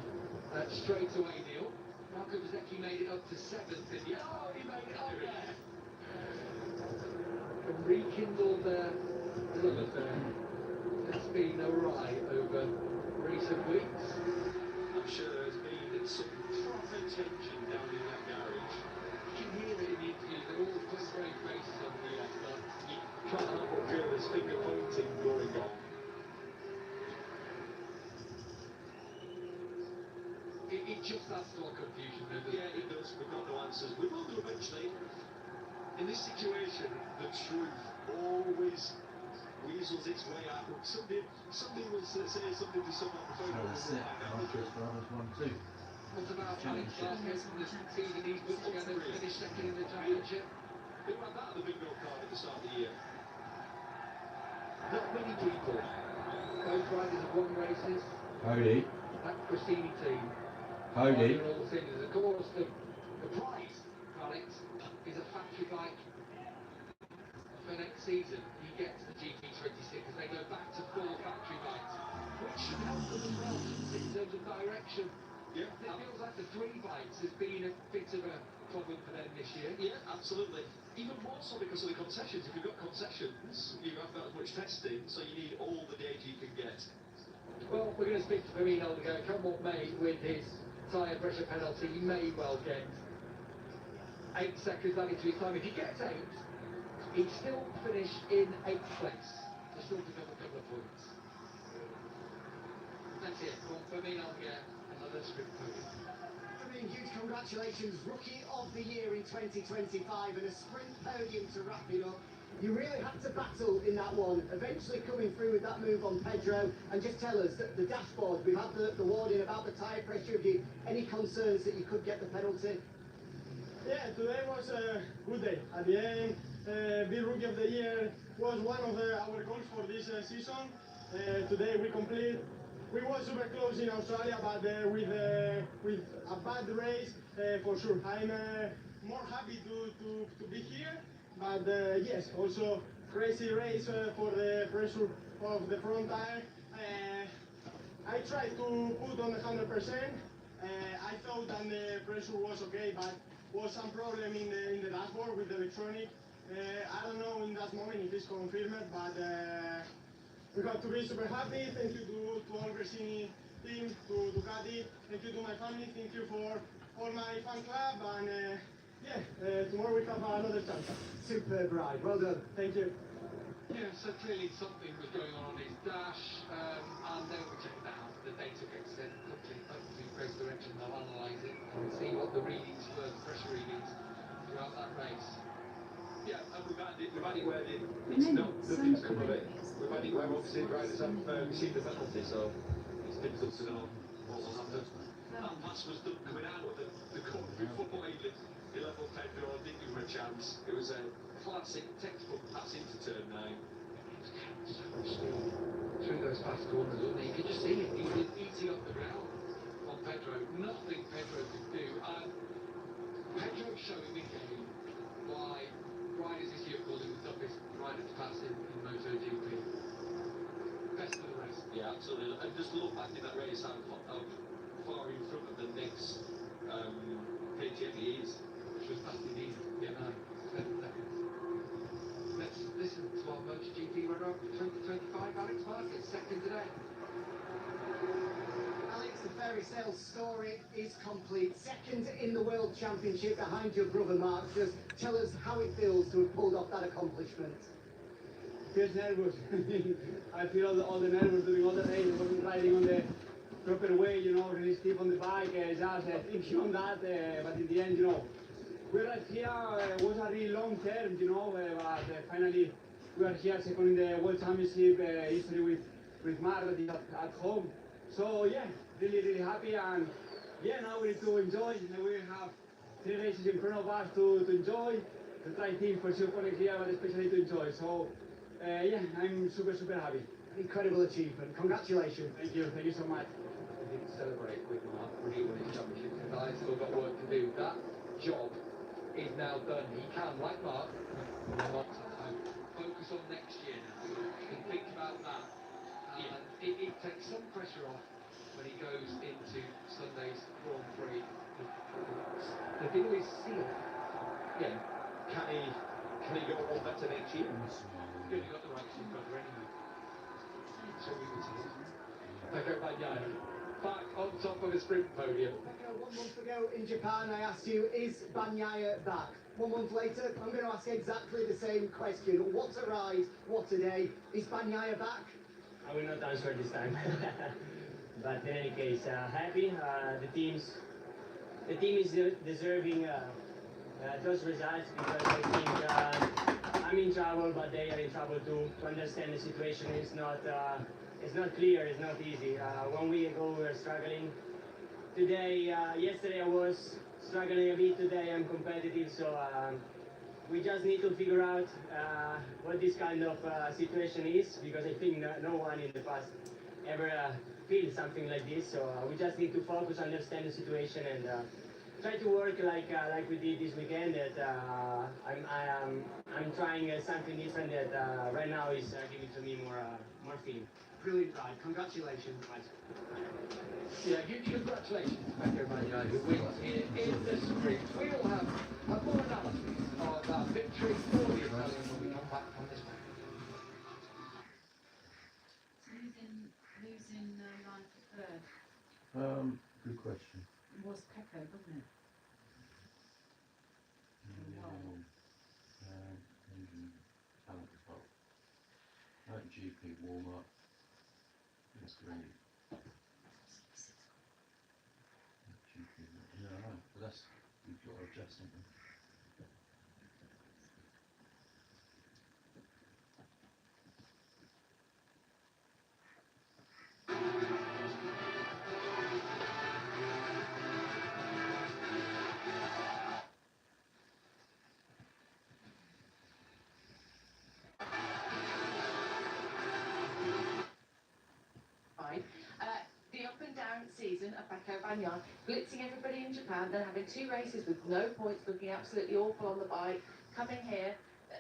straight away, Neil. Marco Bizecchi made it up to 7th in the... Oh, he made it up there! And rekindled their love affair. It's been awry over recent weeks. I'm sure there's been some proper tension down in that garage. You can hear it in the interviews, they're all putting brave faces on the Oscar. You can't help but feel there's finger pointing going on. It just adds to our confusion, doesn't it? Yeah, it does. We've got no answers. We will do eventually. In this situation, the truth always weasels its way out. Somebody will say something to someone on the phone. That's it. Marquez for others 1-2. What about Alex Marquez and the season he's put together, finished second in the championship? Who had that at the bingo card at the start of the year? Not many people. Both riders have won races. Cody. That Rossini team. Cody. They're all seniors. Of course, the prize for Alex is a factory bike for next season. He gets the GP26 as they go back to full factory bikes, which should help them as well in terms of direction. Yeah, It feels like the 3 bikes has been a bit of a problem for them this year. yeah, absolutely. Even more so because of the concessions. If you've got concessions, you haven't got as much testing, so you need all the data you can get. Well, we're going to speak to Fernando Aldeguer, come what may, with his tyre pressure penalty. He may well get 8 seconds added to his time. If he gets 8, he'd still finish in 8th place. So still pick up a couple of points. That's it. From Fernando Aldeguer, another sprint podium. I mean, huge congratulations, Rookie of the Year in 2025 and a sprint podium to wrap it up. You really had to battle in that one, eventually coming through with that move on Pedro. And just tell us, that the dashboard, we've had the warning about the tyre pressure. Have you any concerns that you could get the penalty? Yeah, today was a good day. At the end, being Rookie of the Year was one of our goals for this season. Today we complete we were super close in Australia, but with a bad race for sure. I'm more happy to be here, but yes, also crazy race for the pressure of the front tire. I tried to put on 100%. I thought that the pressure was okay, but was some problem in the dashboard with the electronic. I don't know in that moment if it's confirmed, but we got to be super happy. Thank you to all Gresini team, to Ducati. Thank you to my family. Thank you for all my fan club. And yeah, tomorrow we have another chance. Superb ride. Well done. Thank you. Yeah, so clearly something was going on his dash, and they'll be checking that out. The data gets sent quickly up to race direction. They'll analyse it and see what the readings were, the pressure readings throughout that race. Yeah, and we've had it where it's not, nothing's come of it. We've had it where obviously drivers have received the penalty, so it's difficult to know what will happen. That pass was done coming out of the corner before he level Pedro. I think he were a chance. It was a classic textbook pass into turn 9. Through those fast corners, wasn't he? You could just see it. He was eating up the ground on Pedro. Nothing Pedro could do. And Pedro's showing again why riders this year called him the toughest rider to pass in MotoGP. Best of the rest. Yeah, absolutely. And just look back in that race how far in front of the next KTM he is, which was past the easy. Yeah, 7 seconds. Let's listen to our MotoGP runner-up 2025, Alex Marquez, second today. Alex, the fairy sales story is complete. Second in the World Championship behind your brother Mark. Just tell us how it feels to have pulled off that accomplishment. Feels nervous. I feel all the nervous during all the day. I wasn't riding on the proper way, you know, really stiff on the bike, just thinking on that, but in the end, you know, we right here, was a really long term, you know, but finally we are here second in the World Championship history with Mark at home. So yeah, really happy, and yeah, now we need to enjoy. We have 3 races in front of us to enjoy, to try things for sure for next year, but especially to enjoy. So yeah, I'm super happy. An incredible achievement. Congratulations. Thank you so much. I didn't celebrate with Mark when he won his championship because I still got work to do. That job is now done. He can, like Mark, focus on next year now and think about that. And it takes some pressure off when he goes into Sunday's Grand Prix. The deal is sealed. Yeah, can he go on better next year? He's only got the right to brother anyway. So we would say. Pecco Bagnaia, back on top of the sprint podium. Pecco, 1 month ago in Japan, I asked you, is Bagnaia back? 1 month later, I'm going to ask exactly the same question. What a ride, what a day. Is Bagnaia back? I will not answer this time. But in any case, happy. The team is deserving those results because I think I'm in trouble, but they are in trouble too. To understand the situation is not clear, it's not easy. 1 week ago we were struggling. Today, yesterday I was struggling a bit. Today I'm competitive, so we just need to figure out what this kind of situation is, because I think no one in the past ever feel something like this. So we just need to focus, understand the situation, and try to work like we did this weekend. That I'm trying something different that right now is giving to me more feeling. Brilliant ride. Congratulations. Yeah, congratulations to Pecco Bagnaia, who wins here in the sprint. We'll have a more analysis of that victory for the Italian when we come back from this one. Who's in line for third? Good question. It was Pecco, wasn't it? GP warm up. That's great. GP, yeah, I know, but that's, you've got to adjust something. season at Pacco Bagnaia, blitzing everybody in Japan, then having 2 races with no points, looking absolutely awful on the bike, coming here,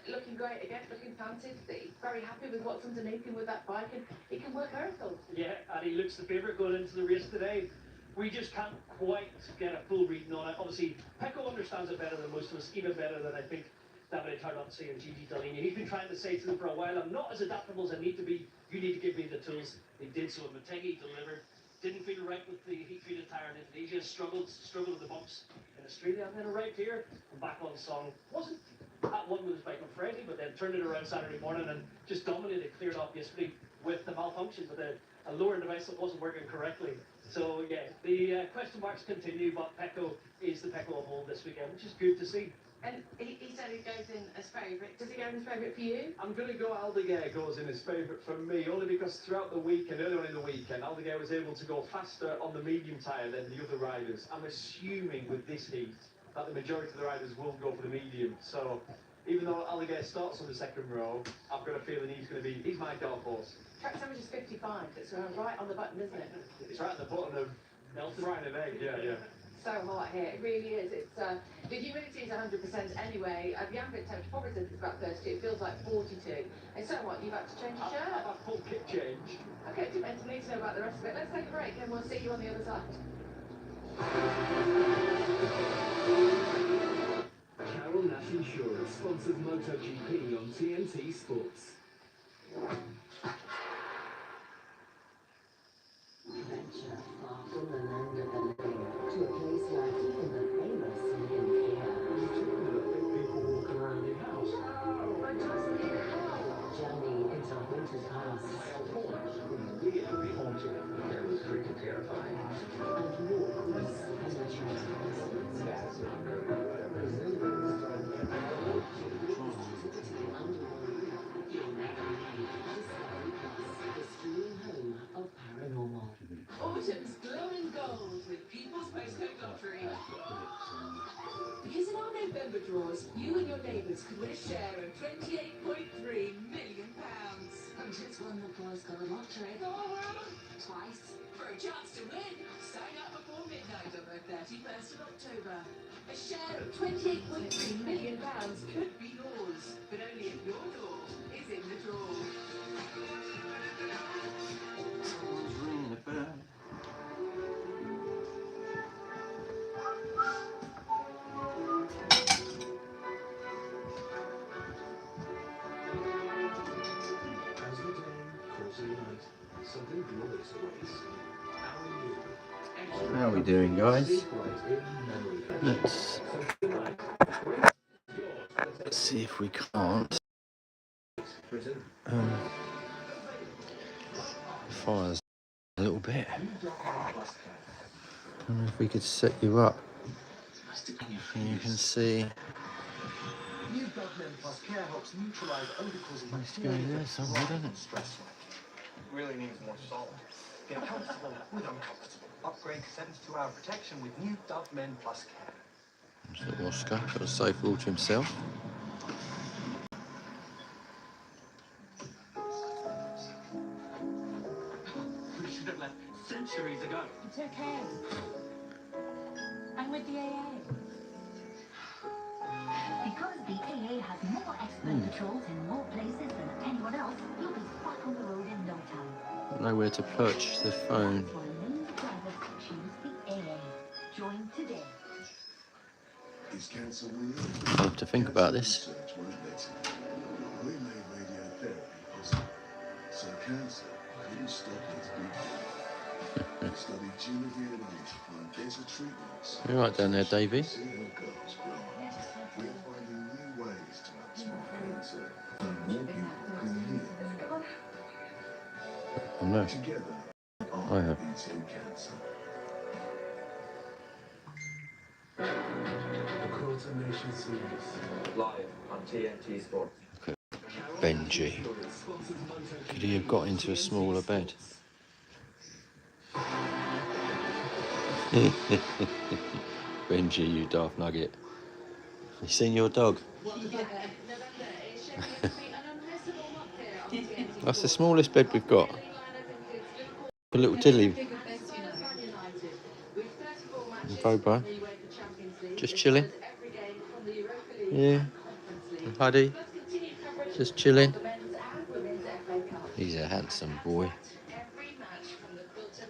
looking great again, looking planted, very happy with what's underneath him with that bike, and he can work miracles. Yeah, and he looks the favourite going into the race today. We just can't quite get a full reading on it. Obviously, Pecco understands it better than most of us, even better than I think Davide Tarnozzi and Gigi Dall'Igna. He's been trying to say to them for a while, I'm not as adaptable as I need to be. You need to give me the tools. They did so. Motegi delivered. Didn't feel right with the heat-treated tyre in Indonesia. Struggled with the bumps in Australia, and then arrived here and back on song. Wasn't at one with his bike on Friday, but then turned it around Saturday morning and just dominated. Cleared off yesterday with the malfunction, with a lower device that wasn't working correctly. So yeah, the question marks continue, but Pecco is the Pecco of old this weekend, which is good to see. And he said he goes in as favourite. Does he go in as favourite for you? I'm going to go Aldeguer goes in as favourite for me, only because throughout the week and earlier on in the weekend, Aldeguer was able to go faster on the medium tyre than the other riders. I'm assuming with this heat that the majority of the riders will go for the medium. So even though Aldeguer starts on the second row, I've got a feeling he's my dark horse. Track average is 55. It's right on the button, isn't it? It's right at the bottom of frying an egg, yeah. So hot here, it really is. It's the humidity is 100% anyway. The ambient temperature probably says it's about 32. It feels like 42. And so what? You've had to change your shirt? I've had full kit change. Okay, too meant to need to know about the rest of it. Let's take a break and we'll see you on the other side. Carol Nash Insurance sponsors MotoGP on TNT Sports. Venture far from the land of the living to a place where even the famous live here. People walk around your house. But just in hell, journey into winter's past. Really haunting. It was pretty terrifying. And walk with Autumn's glowing gold with People's Postcode Lottery. Because in our November draws, you and your neighbours could win a share of £28.3 million. And it's one the boys got a lottery. Twice. For a chance to win, sign up before midnight on the 31st of October. A share of £28.3 million could be yours, but only if your door is in the draw. Someone's ringing the bell. As the day calls the night, something glorious awaits. How are we doing, guys? Let's see if we can't fire a little bit. I don't know if we could set you up so you can see. New Dogmen Plus Care helps neutralise odour-causing It's going there somewhere, doesn't it? Really needs more salt. Get comfortable with uncomfortable. Upgrade to 72-hour protection with new Dove Men Plus Care. So Oskar got a safe wall to himself. We should have left centuries ago. It's okay. I'm with the AA. Because the AA has more expert patrols in more places than anyone else, you'll be back on the road in no time. Nowhere to perch the phone. For lanes drivers, choose the AA. Join today. Is cancer real? I'll have to think about this. Research won't let it. We made radiotherapy possible, so cancer couldn't stop its beating. We studied tumor DNA to find better treatments. You're right down there, Davey. See how girls grow up. We're finding new ways to outsmart cancer, so more people can heal. I know. Together, I have. beating cancer. The Coronation Series. Live on TNT Sports. Benji. Could he have got into a smaller bed? Benji, you daft nugget. You seen your dog? That's the smallest bed we've got. A little dilly. Bobo. Just chilling. Yeah. And Huddy. Just chilling. He's a handsome boy.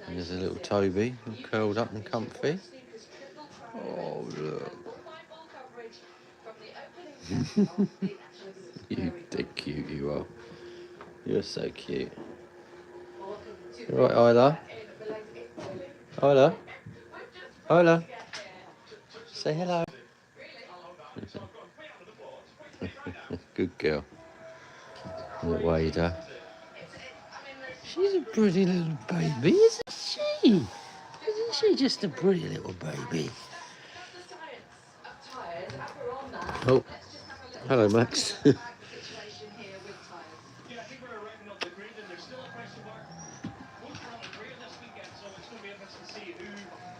And there's a little Toby, all curled up and comfy. Oh, look. You dead cute you are. You're so cute. You right, Isla? Isla? Isla? Say hello. Good girl. Little Ada. She's a pretty little baby, isn't she? Isn't she just a pretty little baby? Oh, hello, Max. Yeah, I think we're wrapping up the grid, and there's still a question mark. Both are on the grid this weekend, so it's going to be interesting to see who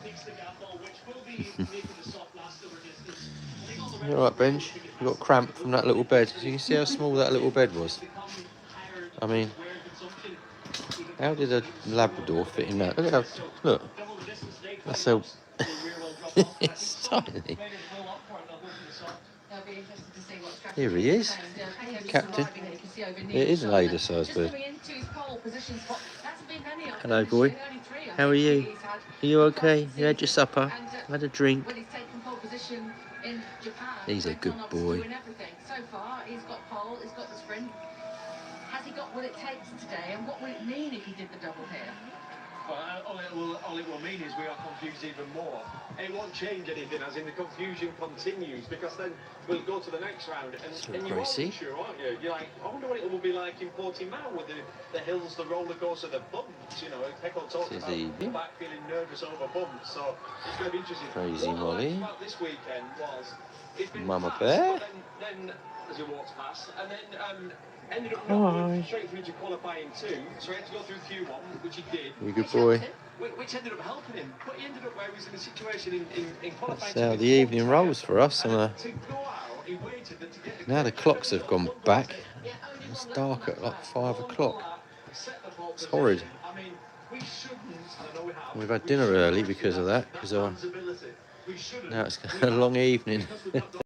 takes the gamble, which will be making the soft last over distance. I think all the You alright, Benj? You got cramp from that little bed. You can see how small that little bed was. I mean, how did a Labrador fit in that? Look at that. Look. That's so... it's tiny. Here he is. Captain. It is an Ada-sized bird. Hello, boy. How are you? Are you okay? You had your supper? Had a drink? He's a good boy. So far, he's got pole, he's got the sprint. Has he got what it takes today, and what would it mean if he did the double here? Well, all it will mean is we are confused even more. It won't change anything, as in the confusion continues, because then we'll go to the next round, and you're sure, aren't you? You're like, I wonder what it will be like in Portimao with the hills, the roller coaster, the bumps. You know, Heckle talked about the back feeling nervous over bumps, so it's going to be interesting. Crazy Molly. About this weekend was it's been Mama fast, Bear. but then as you walked past, and then ended up not going straight through to qualifying 2, so he had to go through Q1, which he did. You good boy. Which ended up helping him, but he ended up where he was in a situation in qualifying. That's how the evening rolls for us. Now the clocks have gone back. It's dark at like 5 o'clock. It's horrid. We've had dinner early because of that, because now it's a long evening.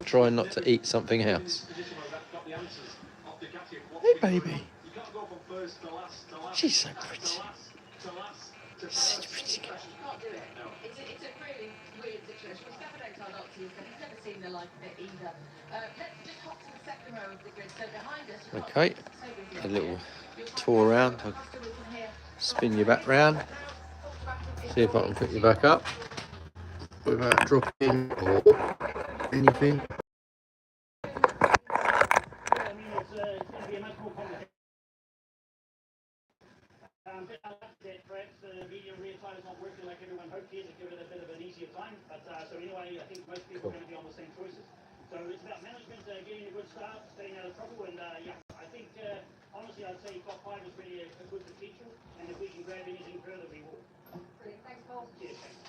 Trying not to eat something else. Hey, baby. She's so pretty. Such a pretty girl. It's a really weird situation. We've never known our doctor, he's never seen the like of it either. Let's just hop to the second row of the grid. So behind us, Okay, a little tour around. I'll spin you back round. See if I can pick you back up without dropping or anything. Perhaps the medium rear tyre is not working like everyone hoped it. Give it a bit of an easier time. But so anyway, I think most people are going to be on the same choices. So it's about management, getting a good start, staying out of trouble, and yeah, I think honestly, I'd say top 5 is really a good potential, and if we can grab anything further, we will. Brilliant, thanks, Paul. Cheers, thanks.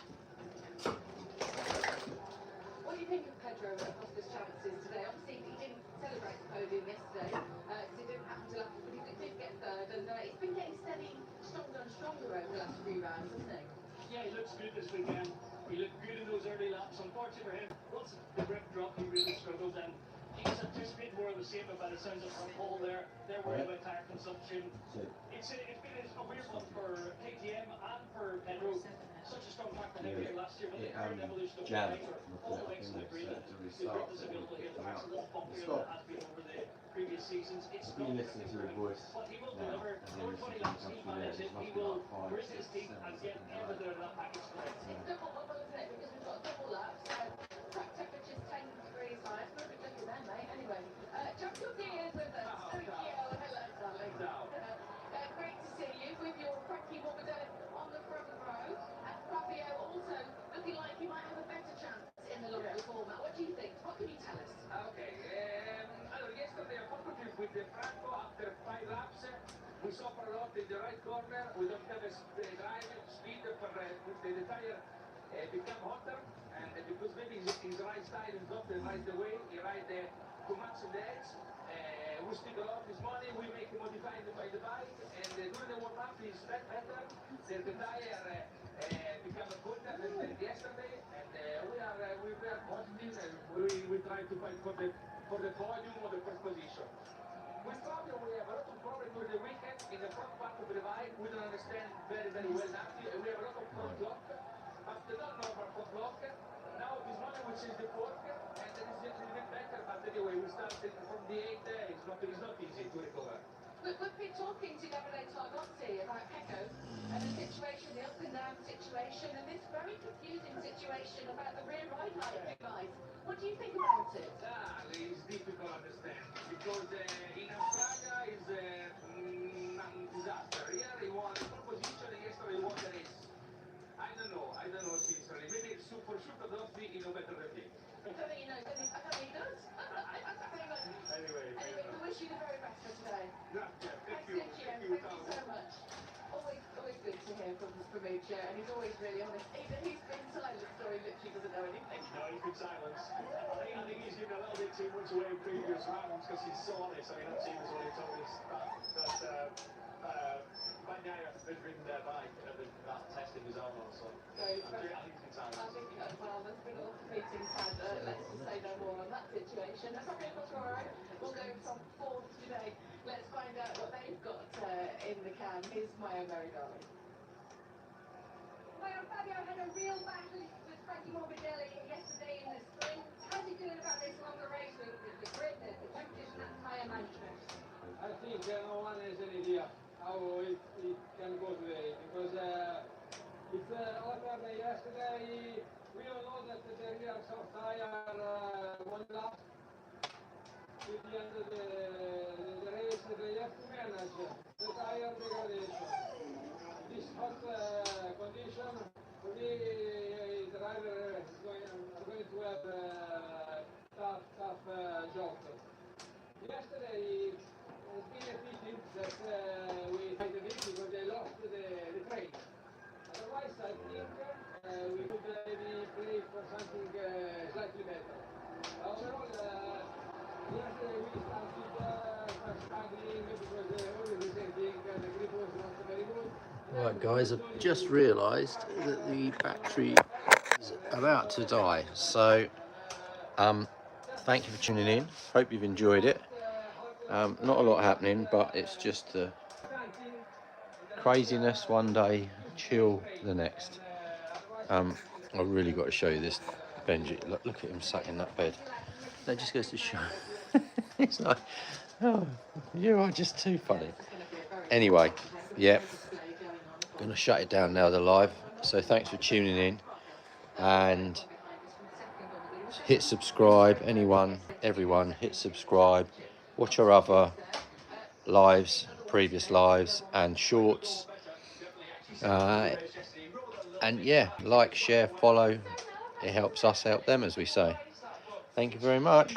What do you think of Pedro across his chances today? Obviously, he didn't celebrate the podium yesterday because it didn't happen to luck, but he did get third, and he's been getting steady, stronger and stronger over the last few rounds, hasn't he? Yeah, he looks good this weekend. He looked good in those early laps. Unfortunately for him, once the grip dropped, he really struggled, and he's anticipating more of the same, but by the sounds of front pole there, they're worried about tire consumption. It's been a weird one for KTM and for Pedro. Such a strong track for him here last year, but the current evolution of the motor, all the links to the green, the grip is available here. The track's a little bumpier than it has been over the previous seasons. It's not perfect for him, but he will deliver. Over 20 laps, he managed it. He will grit his teeth and get everything out of that package today. It's double bubble, isn't it? Because we've got a double lap, so track temperature's 10 degrees higher. It's perfect looking then, mate. Anyway, Jungle D is with us. Thank you. Hello, darling. Great to see you with your Frankie Morgadell on the front row. And Fabio also looking like he might have a better chance in the longer format. What do you think? What can you tell us? Okay, yesterday a competition with the Franco after 5 laps. We suffer a lot in the right corner. We don't have a drive speed for the tire become hotter, and because maybe his right style is not the way, he ride too much in the edge. We speak a lot this morning. We make modify by the bike, and during the warm-up is better. The tire become colder than yesterday, and trying to fight for the podium or the first position. With Fabio, we have a lot of problems during the weekend in the front part of the divide. We don't understand very well nothing. We have a lot of front block, but they don't know about front block. Now this morning we changed the fork, and it is a little bit better. But anyway, we started from the 8th. It's not easy to recover. We've been talking to Gabriele Targotti about Pecco and the situation, the up and down situation, and this very confusing situation about the rear ride height, you guys. What do you think about it? It's difficult to understand because in Australia is a disaster. Here he won the pole position, and yesterday he won the race. I don't know sincerely. Maybe for sure Targotti is no better than me. I don't think he knows. I don't think he does. Anyway, we wish you the very best for today. Thank you. Thank you so much. Always good to hear from Muccio, and he's always really honest. He's been silent, so he literally doesn't know anything. No, he's been silent. I think he's given a little bit too much away in previous rounds because he's so honest. I mean, that seems what he told us that Bagnaia has ridden their bike at that testing his own also. So, I think he's been silent. I think well, there's been a lot of meetings had. Let's just say no more on that situation. Fabio Quartararo will go from 4th today. Let's find out what they've got in the can. Here's Maya Very Darling. Well, Fabio had a real battle with Frankie Morbidelli yesterday in the sprint. How's he doing about this longer race with the grit, the temperature, and that tyre management? I think no one has an idea how it can go today because it's hotter than yesterday. We all know that the rear soft tire won't last till the end of the race. They have to manage the tire degradation. This hot condition, for me, the driver is going to have a tough job. Yesterday, it's been a pity that we had a bit because they lost the train. Otherwise, I think we could maybe play for something slightly better. Overall, yesterday we started struggling because always the same thing. The grip was not very good. Right guys, I've just realised that the battery is about to die, so thank you for tuning in. Hope you've enjoyed it. Not a lot happening, but it's just craziness one day, chill the next. I've really got to show you this Benji. Look at him sat in that bed. That just goes to show. It's like, oh, you are just too funny. Anyway, yeah, gonna shut it down now, the live. So thanks for tuning in, and hit subscribe. Everyone, hit subscribe. Watch our other lives, previous lives and shorts, and yeah, like, share, follow. It helps us help them, as we say. Thank you very much.